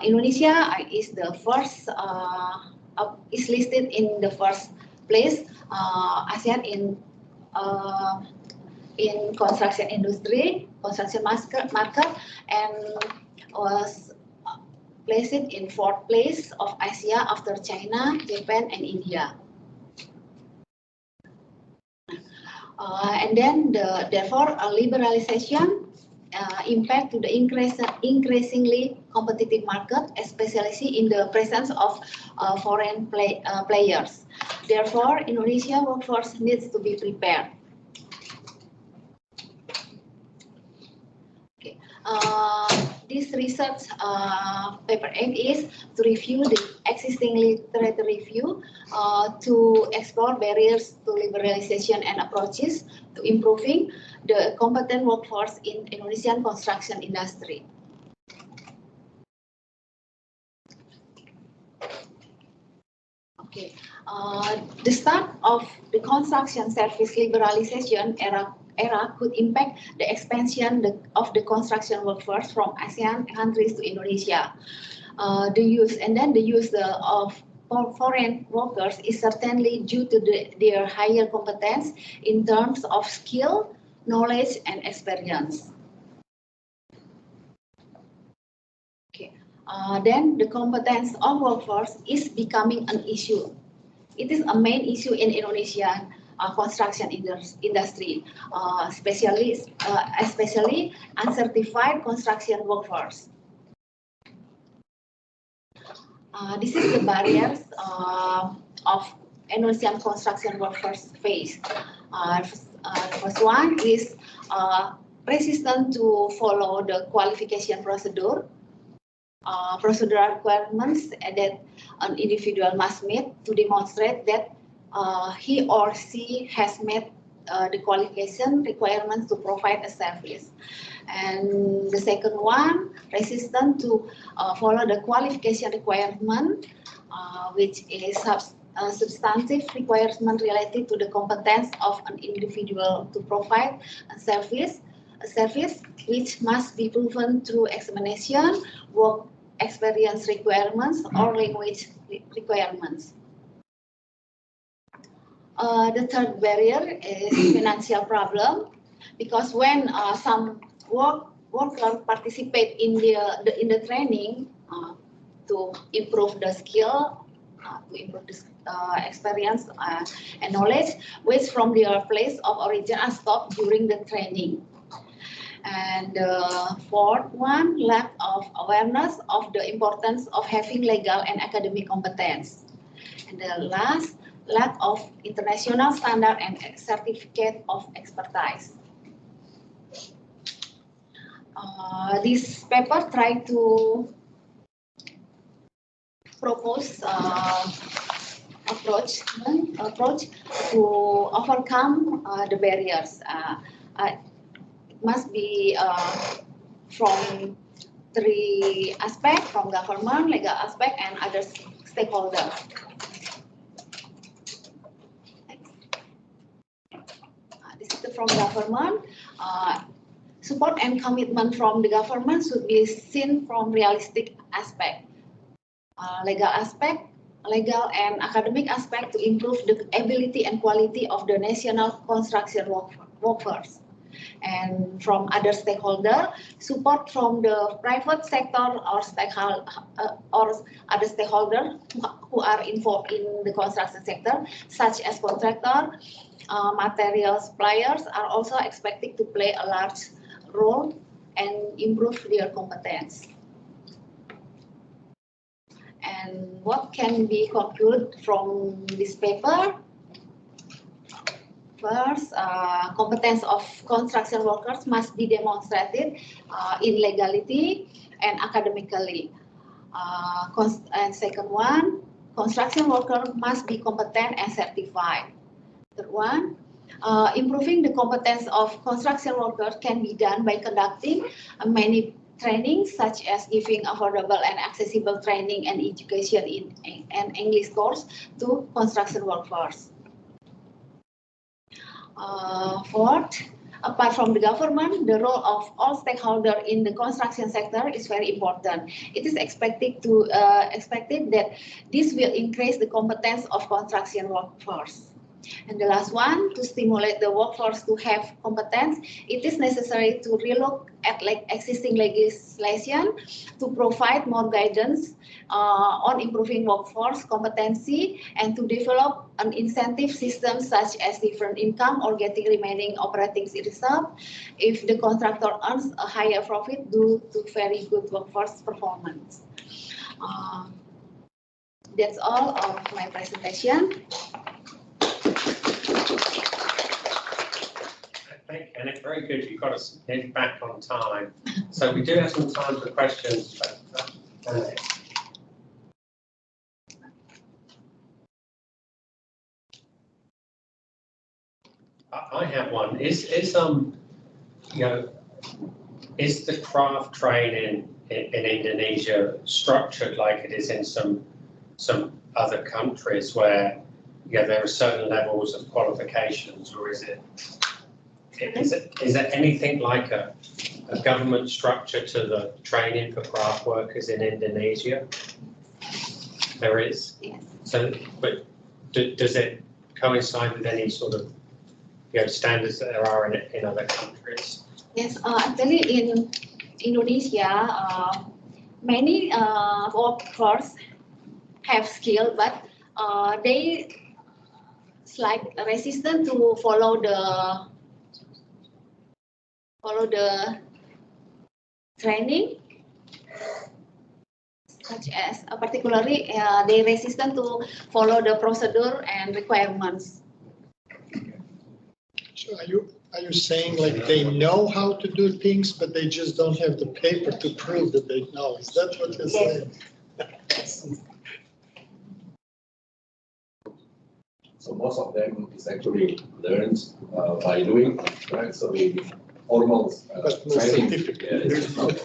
Indonesia is the first, is listed in the first place ASEAN in construction industry, construction market, and was placed in fourth place of Asia after China, Japan, and India. And then, therefore, liberalization impact to the increasingly competitive market, especially in the presence of foreign players. Therefore, Indonesia workforce needs to be prepared. Okay. This research paper aim is to review the existing literature review, to explore barriers to liberalization and approaches to improving the competent workforce in Indonesian construction industry. Okay, the start of the construction service liberalization era era could impact the expansion of the construction workforce from ASEAN countries to Indonesia. The use of foreign workers is certainly due to their higher competence in terms of skill, knowledge, and experience. Okay. Then the competence of workforce is becoming an issue. It is a main issue in Indonesian construction industry, especially uncertified construction workforce. This is the barriers of Indonesian construction workforce face. First one is resistant to follow the qualification procedure. Procedural requirements that an individual must meet to demonstrate that he or she has met the qualification requirements to provide a service. And the second one, resistant to follow the qualification requirement, which is substantive requirement related to the competence of an individual to provide a service which must be proven through examination, work experience requirements, or language requirements. The third barrier is financial problem, because when some workers participate in the training to improve the skill, to improve the experience and knowledge, which from their place of origin are stopped during the training. And the fourth one, lack of awareness of the importance of having legal and academic competence. And the last, lack of international standard and certificate of expertise. This paper tried to propose approach to overcome the barriers. It must be from three aspects: from government, legal aspect, and other stakeholders. This is from government. Support and commitment from the government should be seen from realistic aspect. Legal and academic aspect to improve the ability and quality of the national construction workforce. And from other stakeholder, support from the private sector or other stakeholder who are involved in the construction sector, such as contractor, material suppliers, are also expected to play a large role and improve their competence. And what can be concluded from this paper? First, competence of construction workers must be demonstrated in legality and academically. And second one, construction worker must be competent and certified. Third one, improving the competence of construction workers can be done by conducting many trainings, such as giving affordable and accessible training and education in an English course to construction workforce. Fourth, apart from the government, the role of all stakeholders in the construction sector is very important. It is expected that this will increase the competence of construction workforce. And the last one, to stimulate the workforce to have competence, it is necessary to relook at existing legislation to provide more guidance on improving workforce competency and to develop an incentive system such as different income or getting remaining operating reserve if the contractor earns a higher profit due to very good workforce performance. That's all of my presentation. And it's very good you got us back on time. So we do have some time for questions. I have one. Is the craft training in Indonesia structured like it is in some other countries where there are certain levels of qualifications, or is it Is there anything like a government structure to the training for craft workers in Indonesia? There is? Yes. So, but does it coincide with any sort of, standards that there are in other countries? Yes, actually in Indonesia, many workers have skill, but they like resistant to follow the training, such as particularly they resistant to follow the procedure and requirements. So are you saying like they know how to do things, but they just don't have the paper to prove that they know? Is that what you're saying? So most of them is actually learned by doing, right? So the formal But no training. certificate. Yeah,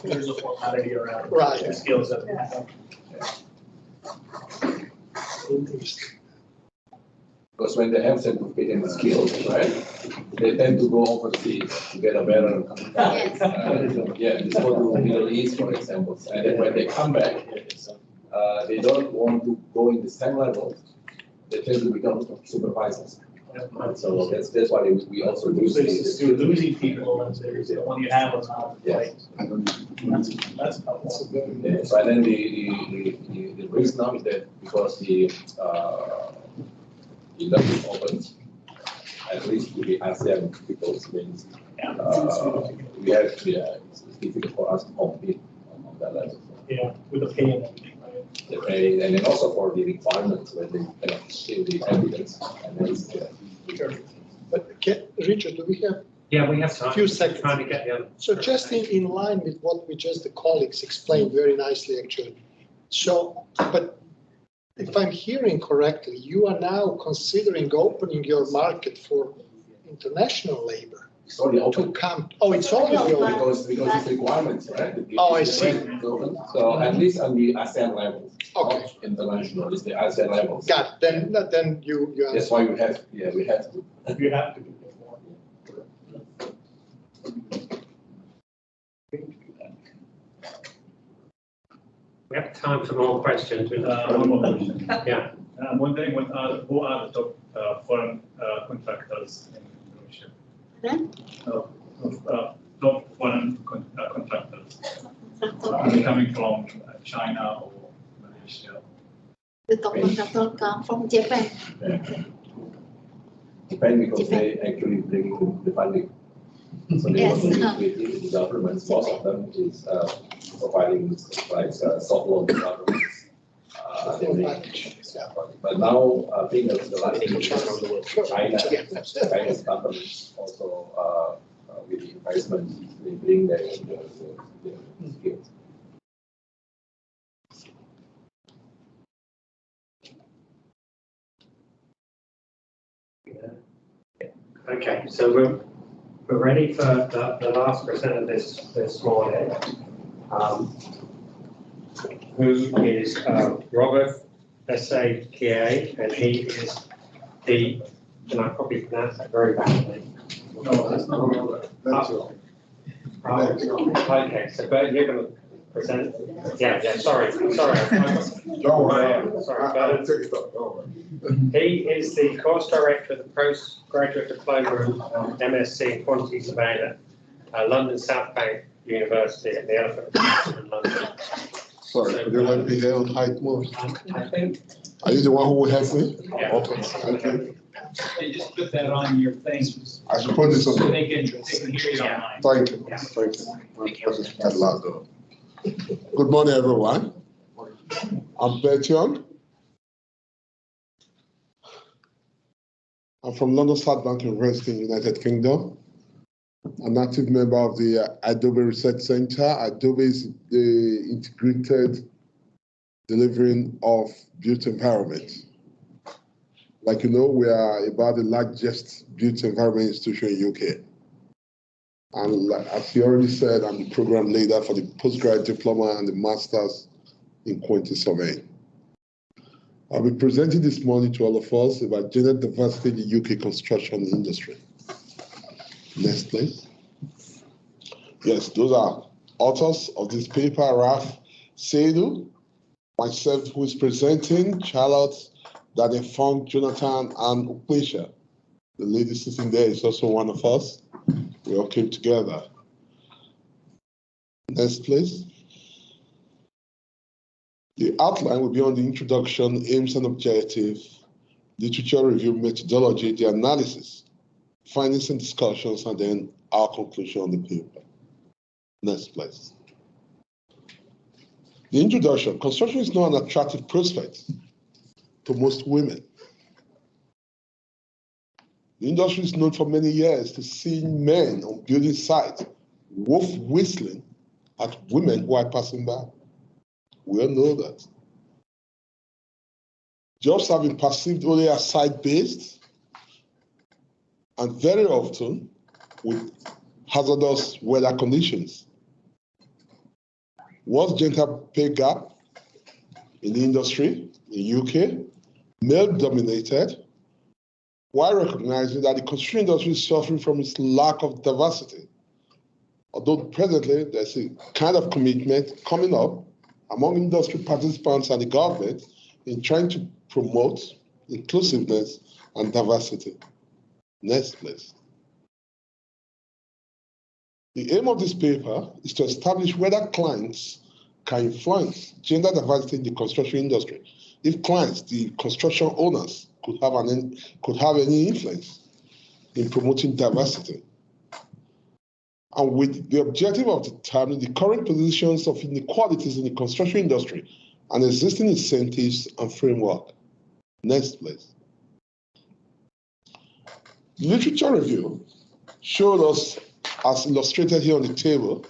There's a formality around Right. the skills that they have. Interesting. Because when they have certificate in skills, right, they tend to go overseas to get a better. Yes. Yeah, just go to Middle East, for example, and then when they come back, they don't want to go in the same level. They tend to become supervisors. So that's why we also use this. You're losing people, and there's the one you have is not right. That's helpful. Yeah, so then the reason now is that because the industry opens, at least to the ASEAN people, means we have, it's difficult for us to compete on that level. Yeah, with the pay and everything, right? The pay, and then also for the requirements when they kind of show the evidence. And then it's, But Richard, do we have Yeah, we have time. Few seconds. Trying to get the other. So just in line with what we just, the colleagues explained very nicely, actually. So, but if I'm hearing correctly, you are now considering opening your market for international labor it's already to open. come. Oh, it's already open. Because it's requirements, right? Oh, I see. So at least on the ASEAN level, Okay. not international, it's the ASEAN level. Got it. Then you That's why we have, we have to. You have to do it more. We have time for more questions. One more question. Yeah. I'm wondering who are the top foreign contractors in Indonesia? Top foreign contractors. Are they coming from China or Malaysia? The top contractor come from Japan. Japan because they actually bring the funding. So they Yes. want to create the governments. Most of them is providing like soft loan to governments. But now I think the last thing is China's companies also with the investment they bring their skills. Okay, so we're ready for the last presenter this morning, who is Robert Essay-Kier, and he is the, and I probably pronounced that very badly. No, that's not Robert. That's all. Okay, so but you're going to present, yeah, sorry. Don't worry. Sorry, I'll but take it up, don't worry. he is the course director of the postgraduate diploma in MSc in Quantity Surveying at London South Bank University at the Elephant Castle in London. Sorry, could you let me down height more? I think, Are you the one who will help me? Yeah. Okay, thank you. Hey, just put that on your thing, so I should put this on. they can hear you online. Thank you, thank you. That's loud though. Good morning, everyone. I'm Bertion. I'm from London South Bank University in United Kingdom. An active member of the Adobe Research Center. Adobe is the integrated delivering of built environment. Like you know, we are about the largest built environment institution in UK. And as you already said, I'm the program leader for the postgraduate diploma and the master's in quantity surveying. I'll be presenting this morning to all of us about gender diversity in the UK construction industry. Next, please. Yes, those are authors of this paper, Raf Seydu, myself who is presenting, Charlotte, Daniel Fong, Jonathan, and Ukwisha. The lady sitting there is also one of us. We all came together. Next, please. The outline will be on the introduction, aims and objectives, literature review methodology, the analysis, findings and discussions, and then our conclusion on the paper. Next, please. The introduction. Construction is not an attractive prospect to most women. The industry is known for many years to seeing men on building sites wolf whistling at women who are passing by. We all know that. Jobs have been perceived only as site-based and very often with hazardous weather conditions. What's gender pay gap in the industry in UK? Male-dominated, while recognizing that the construction industry is suffering from its lack of diversity. Although presently there's a kind of commitment coming up among industry participants and the government in trying to promote inclusiveness and diversity. Next, please. The aim of this paper is to establish whether clients can influence gender diversity in the construction industry. If clients, the construction owners, could have any influence in promoting diversity. And with the objective of determining the current positions of inequalities in the construction industry and existing incentives and framework. Next, please. The literature review showed us, as illustrated here on the table,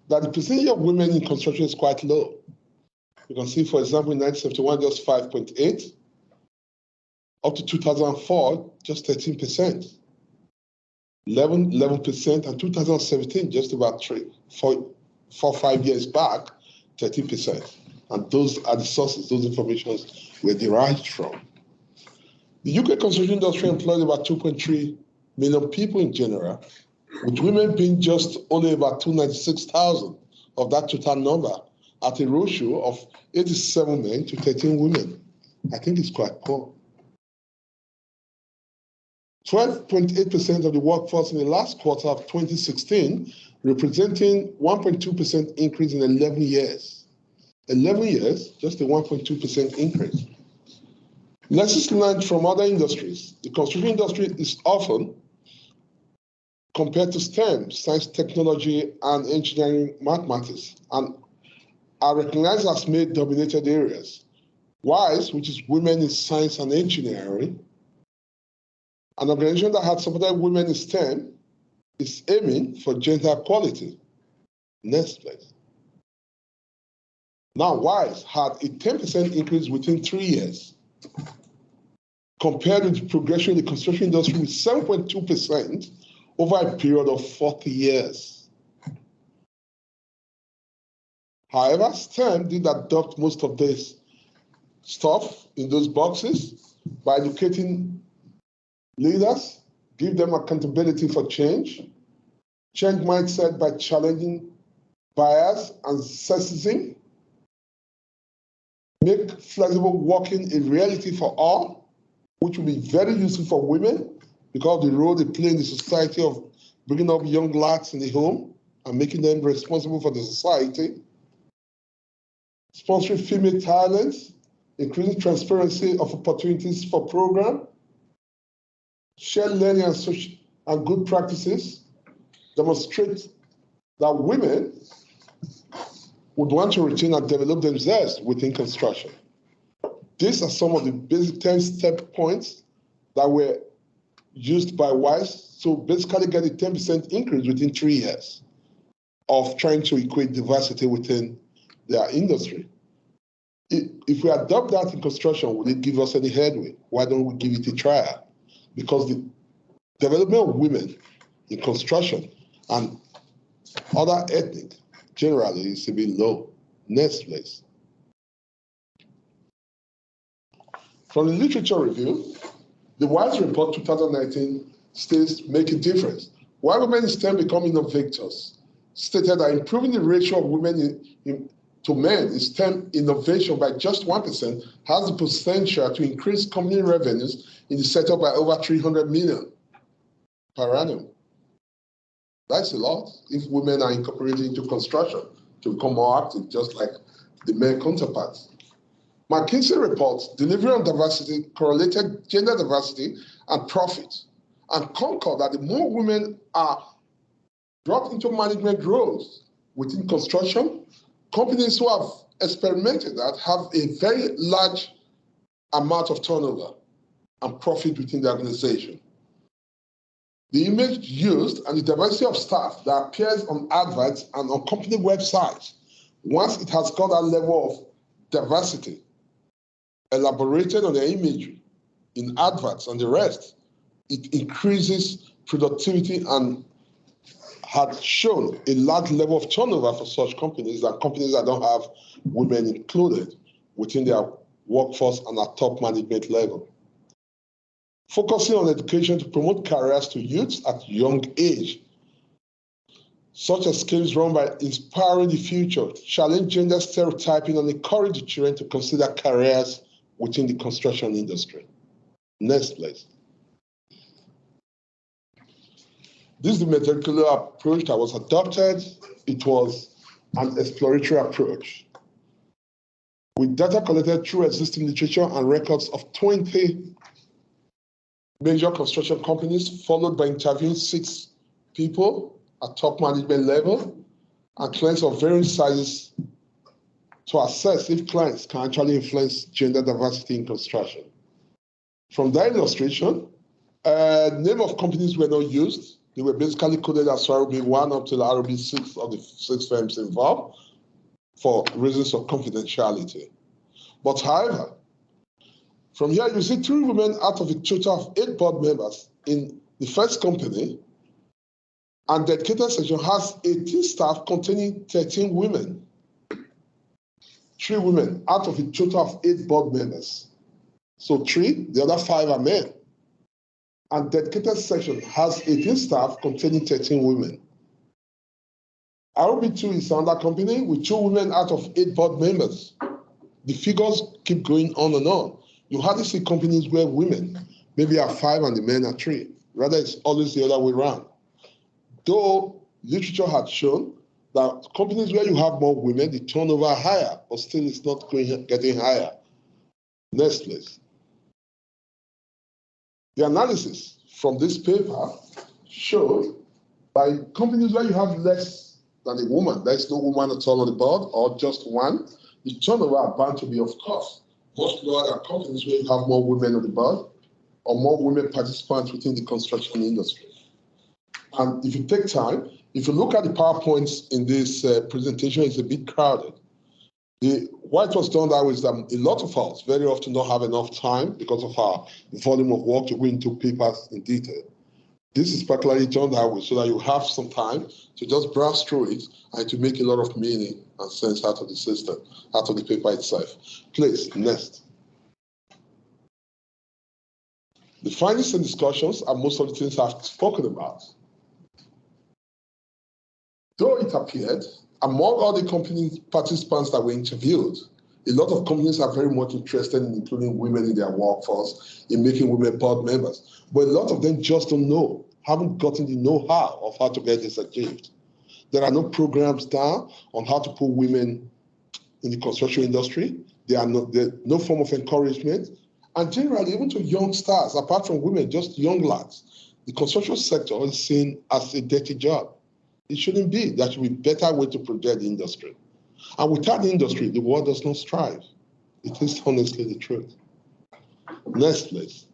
that the percentage of women in construction is quite low. You can see, for example, in 1971, just 5.8, up to 2004, just 13%. 11%, and 2017, just about 5 years back, 13%. And those are the sources, those informations were derived from. The UK construction industry employs about 2.3 million people in general, with women being just only about 296,000 of that total number, at a ratio of 87 men to 13 women. I think it's quite poor. 12.8% of the workforce in the last quarter of 2016, representing 1.2% increase in 11 years. 11 years, just a 1.2% increase. Lessons learned from other industries. The construction industry is often compared to STEM, science, technology, and engineering, mathematics, and are recognized as male-dominated areas. WISE, which is Women in Science and Engineering, an organization that had supported women in STEM, is aiming for gender equality. Next, please. Now, WISE had a 10% increase within 3 years, compared with the progression in the construction industry with 7.2% over a period of 40 years. However, STEM did adopt most of this stuff in those boxes by educating leaders, give them accountability for change mindset by challenging bias and sexism, make flexible working a reality for all, which will be very useful for women because of the role they play in the society of bringing up young lads in the home and making them responsible for the society. Sponsoring female talents, increasing transparency of opportunities for program, share learning and good practices, demonstrate that women would want to retain and develop themselves within construction. These are some of the basic 10-step points that were used by WISE to basically get a 10% increase within 3 years of trying to equate diversity within their industry. If we adopt that in construction, will it give us any headway? Why don't we give it a trial? Because the development of women in construction and other ethnic generally is a bit low. Next, please. From the literature review, the WISE report 2019 states make a difference. While women in STEM become innovators, stated that improving the ratio of women to men in STEM innovation by just 1% has the potential to increase company revenues in the sector by over 300 million per annum. That's a lot if women are incorporated into construction to become more active, just like the male counterparts. McKinsey reports delivery on diversity correlated gender diversity and profit, and concur that the more women are brought into management roles within construction, companies who have experimented that have a very large amount of turnover and profit within the organization. The image used and the diversity of staff that appears on adverts and on company websites, once it has got that level of diversity elaborated on the imagery in adverts and the rest, it increases productivity and had shown a large level of turnover for such companies than companies that don't have women included within their workforce and at top management level. Focusing on education to promote careers to youths at young age, such as schemes run by Inspiring the Future, challenge gender stereotyping and encourage the children to consider careers within the construction industry. Next, please. This is the methodological approach that was adopted. It was an exploratory approach with data collected through existing literature and records of 20 major construction companies, followed by interviewing 6 people at top management level and clients of varying sizes to assess if clients can actually influence gender diversity in construction. From that illustration, name of companies were not used. They were basically coded as ROB1 up to the ROB6 of the 6 firms involved for reasons of confidentiality. But however, from here you see 3 women out of a total of 8 board members in the first company, and the dedicated section has 18 staff containing 13 women. 3 women out of a total of 8 board members. So 3, the other 5 are men. And dedicated section has 18 staff containing 13 women. ROB2 is another company with 2 women out of 8 board members. The figures keep going on and on. You hardly see companies where women maybe are 5 and the men are 3. Rather, it's always the other way around. Though literature had shown that companies where you have more women, the turnover are higher, but still it's not getting higher. Next, please. The analysis from this paper showed that companies where you have less than a woman, there's no woman at all on the board, or just one, the turnover are bound to be, of course, much lower than companies where you have more women on the board or more women participants within the construction industry. And if you take time, if you look at the PowerPoints in this presentation, it's a bit crowded. Why it was done that way is that a lot of us very often don't have enough time because of our volume of work to go into papers in detail. This is particularly done that way so that you have some time to just browse through it and to make a lot of meaning and sense out of the system, out of the paper itself. Please, next. The findings and discussions are most of the things I've spoken about. Though it appeared, among all the company participants that were interviewed, a lot of companies are very much interested in including women in their workforce, in making women board members. But a lot of them just don't know, haven't gotten the know-how of how to get this achieved. There are no programs down on how to put women in the construction industry. There are no form of encouragement. And generally, even to young stars, apart from women, just young lads, the construction sector is seen as a dirty job. It shouldn't be. There should be a better way to project the industry. And without the industry, the world does not strive. It is honestly the truth. Next, please.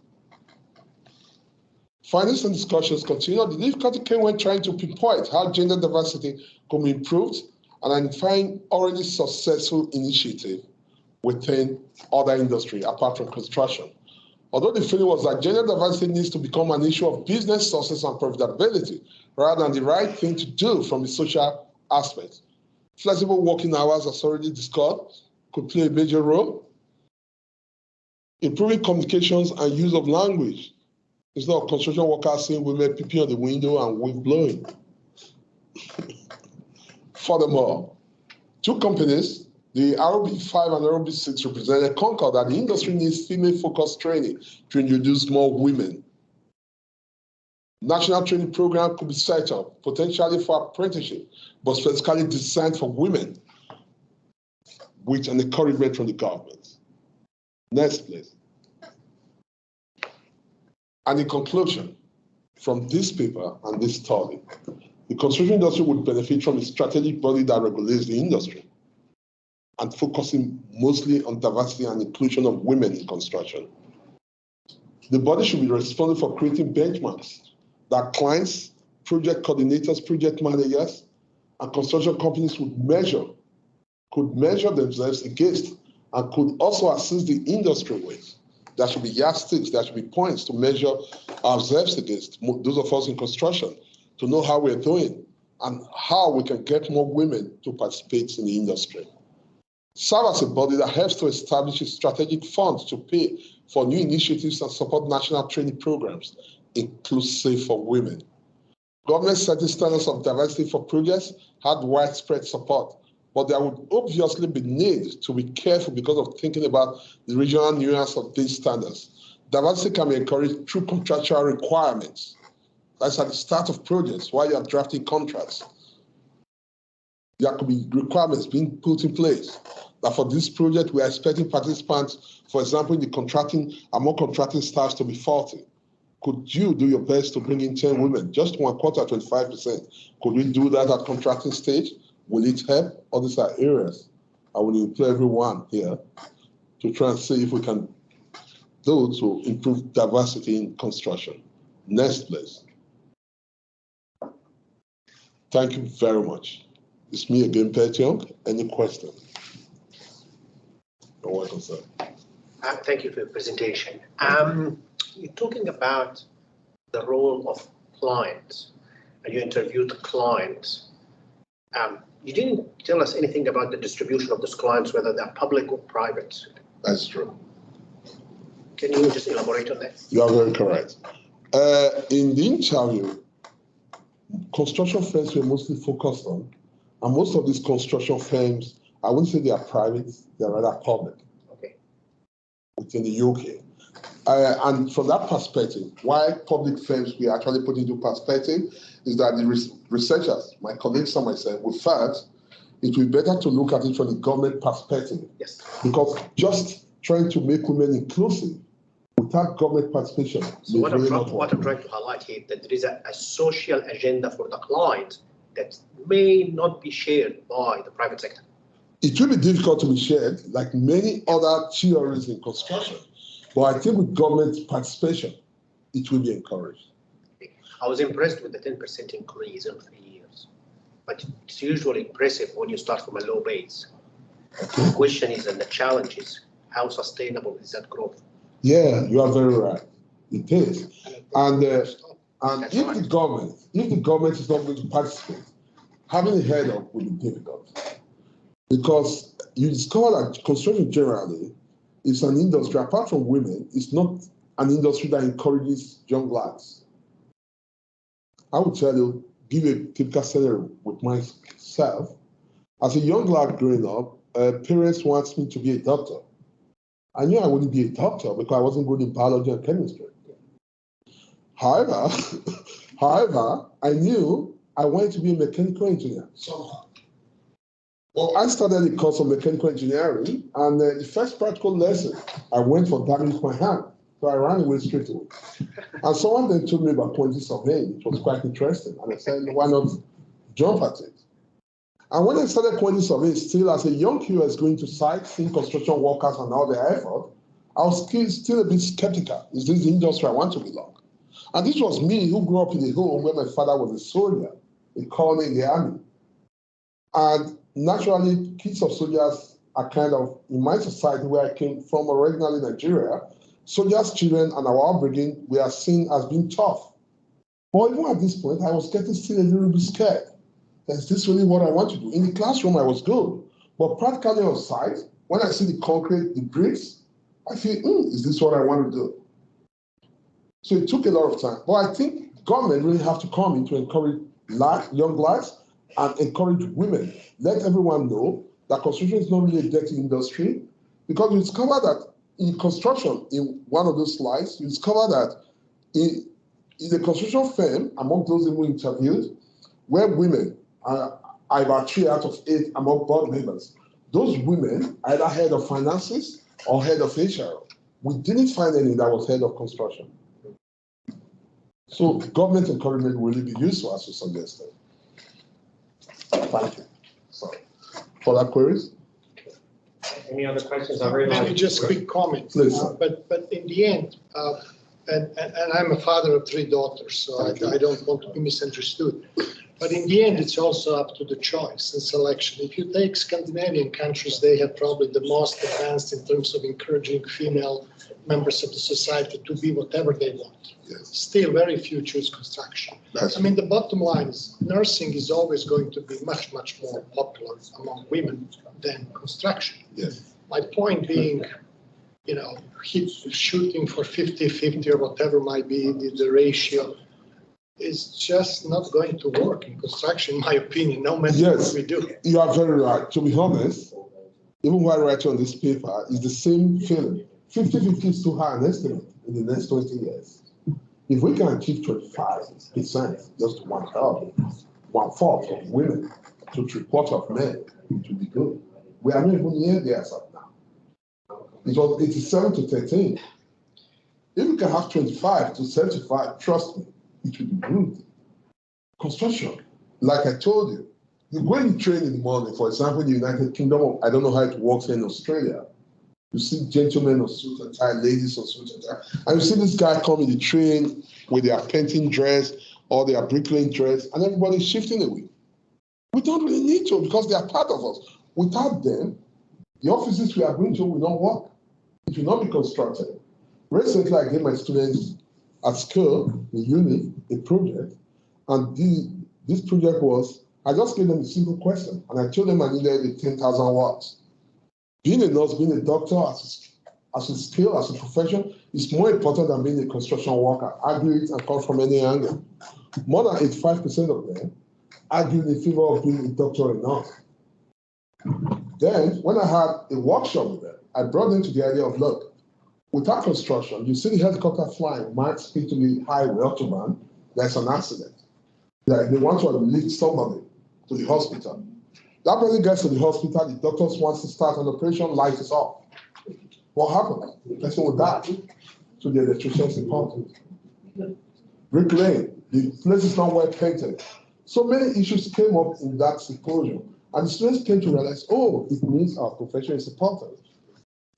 Findings and discussions continue. The difficulty came when trying to pinpoint how gender diversity can be improved and identifying already successful initiatives within other industry apart from construction. Although the feeling was that gender diversity needs to become an issue of business success and profitability rather than the right thing to do from the social aspect. Flexible working hours, as already discussed, could play a major role. Improving communications and use of language Instead of construction workers seeing women peeping on the window and wind blowing. Furthermore, two companies, the ROB5 and ROB6, represented concur that the industry needs female-focused training to introduce more women. National training program could be set up, potentially for apprenticeship, but specifically designed for women, with an encouragement from the government. Next, please. And in conclusion, from this paper and this study, the construction industry would benefit from a strategic body that regulates the industry and focusing mostly on diversity and inclusion of women in construction. The body should be responsible for creating benchmarks that clients, project coordinators, project managers, and construction companies could measure themselves against, and could also assist the industry with. There should be yardsticks, there should be points to measure ourselves against, those of us in construction, to know how we're doing and how we can get more women to participate in the industry. Serve as a body that helps to establish a strategic fund to pay for new initiatives and support national training programs, inclusive for women. Government setting standards of diversity for projects had widespread support, but there would obviously be need to be careful because of thinking about the regional nuance of these standards. Diversity can be encouraged through contractual requirements. That's at the start of projects while you're drafting contracts. There could be requirements being put in place that for this project, we are expecting participants, for example, in the contracting, among contracting staffs to be 40. Could you do your best to bring in 10 women? Just 1/4, 25%. Could we do that at contracting stage? Will it help? All these are areas I will employ everyone here to try and see if we can do to improve diversity in construction. Next, please. Thank you very much. It's me again, Petiong. Any questions? You're welcome, sir. Thank you for your presentation. You're talking about the role of clients, and you interviewed the clients. You didn't tell us anything about the distribution of those clients, whether they're public or private. That's true. Can you just elaborate on that? You are very correct. In the interview, construction firms were mostly focused on, and most of these construction firms, I wouldn't say they are private, they're rather public. Okay. Within the UK. And from that perspective, why public firms we actually put into perspective is that the researchers, my colleagues and myself, we felt it would be better to look at it from the government perspective. Yes. Because just trying to make women inclusive without government participation. So what I'm trying to highlight here, that there is a social agenda for the client that may not be shared by the private sector. It will be difficult to be shared, like many other theories in construction. But I think with government participation, it will be encouraged. I was impressed with the 10% increase in 3 years. But it's usually impressive when you start from a low base. Okay. The question is, and the challenge is, how sustainable is that growth? Yeah, you are very right. It is. And if the government is not going to participate, having a head up will be difficult. Because you discover that construction generally is an industry, apart from women, it's not an industry that encourages young lads. I would tell you, give a typical scenario with myself. As a young lad growing up, parents want me to be a doctor. I knew I wouldn't be a doctor because I wasn't good in biology and chemistry. However, I knew I wanted to be a mechanical engineer somehow. Well, I started a course of mechanical engineering, and the first practical lesson, I went for damaged my hand. So I ran away straight away. And someone then told me about quantity surveying. It was quite interesting. And I said, why not jump at it? And when I started quantity surveying, still as a young QS going to sites, seeing construction workers and all their effort, I was still a bit skeptical. Is this the industry I want to belong? And this was me who grew up in a home where my father was a soldier, a colonel in the army. And naturally, kids of soldiers are kind of, in my society where I came from, originally Nigeria, soldiers' children and our upbringing were seen as being tough. But even at this point, I was getting still a little bit scared. Is this really what I want to do? In the classroom, I was good. But practically on site, when I see the concrete, the bricks, I feel, is this what I want to do? So it took a lot of time. But I think government really have to come in to encourage young lives and encourage women. Let everyone know that construction is not really a dirty industry, because you discover that in construction, in one of those slides, you discover that in a construction firm, among those who interviewed, where women are about 3 out of 8 among board members, those women either head of finances or head of HR. We didn't find any that was head of construction. So government encouragement will really be useful, as you suggested. Thank you. Sorry. Further queries? Any other questions? I realize. Maybe just quick comments. Please. But in the end, and I'm a father of 3 daughters, so I don't want to be misunderstood. But in the end, it's also up to the choice and selection. If you take Scandinavian countries, they have probably the most advanced in terms of encouraging female members of the society to be whatever they want. Yes. Still, very few choose construction. I mean, the bottom line is nursing is always going to be much, much more popular among women than construction. Yes. My point being, you know, shooting for 50-50 or whatever might be the ratio is just not going to work in construction, in my opinion, no matter what we do. You are very right. To be honest, even while writing on this paper, it's the same feeling. 50-50 is too high an estimate in the next 20 years. If we can achieve 25%, just 1/4 of women to 3/4 of men, it would be good. We are not even near there as of now. It was 87 to 13. If we can have 25 to 75, trust me, it will be good. Construction, like I told you, you go and train in the morning, for example, in the United Kingdom, I don't know how it works in Australia. You see gentlemen on suit and tie, ladies on suit and tie, and you see this guy come in the train with their painting dress or their bricklaying dress, and everybody's shifting away. We don't really need to, because they are part of us. Without them, the offices we are going to will not work. It will not be constructed. Recently, I gave my students at school, in uni, a project, and this project was, I just gave them a simple question, and I told them I needed 10,000 watts. Being a nurse, being a doctor, as a skill, as a profession, is more important than being a construction worker. Argue it and come from any angle. More than 85% of them argued in favor of being a doctor or a nurse. Then, when I had a workshop with them, I brought them to the idea of, look, without construction, you see the helicopter flying, max speed to the highway, autobahn, there's an accident. They want to lift somebody to the hospital. That person gets to the hospital, the doctors want to start an operation, light is off. What happens? The person will die. So the electrician is important. Bricklaying, the place is not well painted. So many issues came up in that symposium. And the students came to realize, oh, it means our profession is important.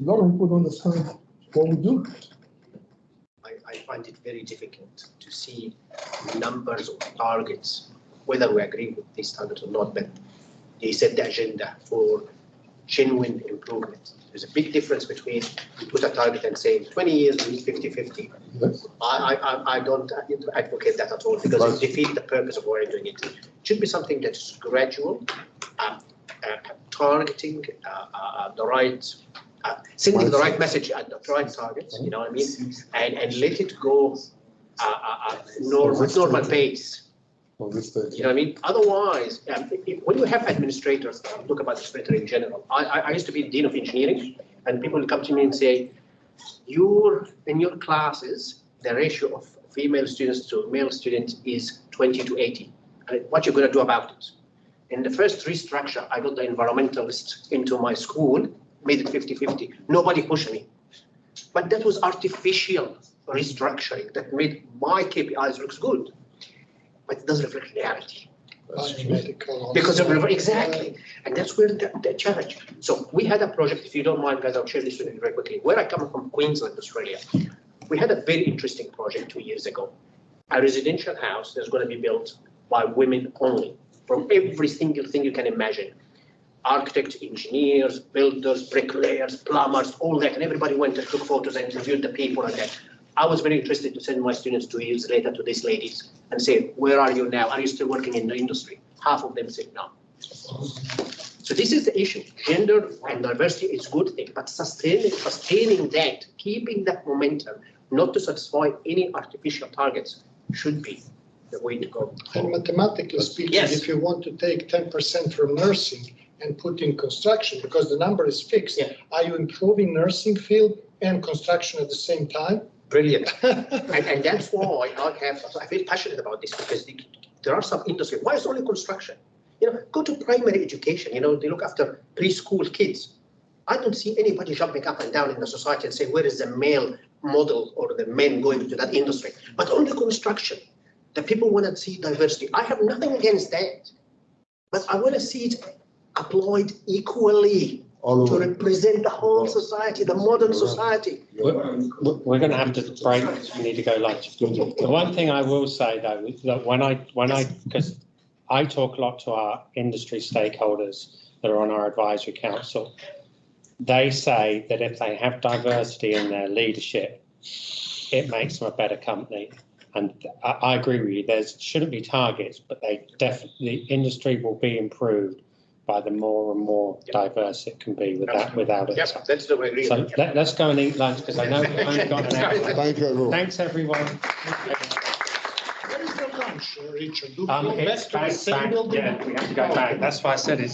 A lot of people don't understand what we do. I find it very difficult to see numbers or targets, whether we agree with these targets or not, but they set the agenda for genuine improvement. There's a big difference between you put a target and say 20 years we need 50-50. Yes. I don't advocate that at all, because it defeats the purpose of why you're doing it. It should be something that's gradual, targeting the right, sending the right message at the right targets, you know what I mean? And let it go normal pace. You know what I mean? Otherwise, when you have administrators, talk about administrator in general. I used to be dean of engineering, and people will come to me and say, in your classes, the ratio of female students to male students is 20 to 80. What you're going to do about it? In the first restructure, I got the environmentalists into my school, made it 50-50. Nobody pushed me. But that was artificial restructuring that made my KPIs looks good. But it doesn't reflect reality. Because of exactly, and that's where the challenge. So we had a project, if you don't mind, guys, I'll share this with you very quickly. Where I come from, Queensland, Australia, we had a very interesting project 2 years ago. A residential house that's going to be built by women only, from every single thing you can imagine. Architects, engineers, builders, bricklayers, plumbers, all that, and everybody went and took photos and interviewed the people and that. I was very interested to send my students 2 years later to these ladies and say, where are you now? Are you still working in the industry? Half of them said no. So this is the issue. Gender and diversity is a good thing, but sustaining that, keeping that momentum not to satisfy any artificial targets should be the way to go. And mathematically speaking, Yes. if you want to take 10% from nursing and put in construction, because the number is fixed, Yeah. are you improving nursing field and construction at the same time? Brilliant. And that's why I feel passionate about this, because there are some industry. Why is only construction? Go to primary education, they look after preschool kids. I don't see anybody jumping up and down in the society and saying, where is the male model or the men going to that industry? But only construction. The people want to see diversity. I have nothing against that. But I want to see it applied equally to represent the whole society, the modern society. We're going to have to break. We need to go lunch. The one thing I will say though, is that because I talk a lot to our industry stakeholders that are on our advisory council, they say that if they have diversity in their leadership, it makes them a better company. And I agree with you. There shouldn't be targets, but the industry will be improved by the more and more diverse it can be without it. Yes, that's the way. Really. So let's go and eat lunch because I know we've only got an hour. Thank you, everyone. Thanks, everyone. Where is your lunch, Richard? Do we go It's back to the same building? Yeah, we have to go back. That's why I said it's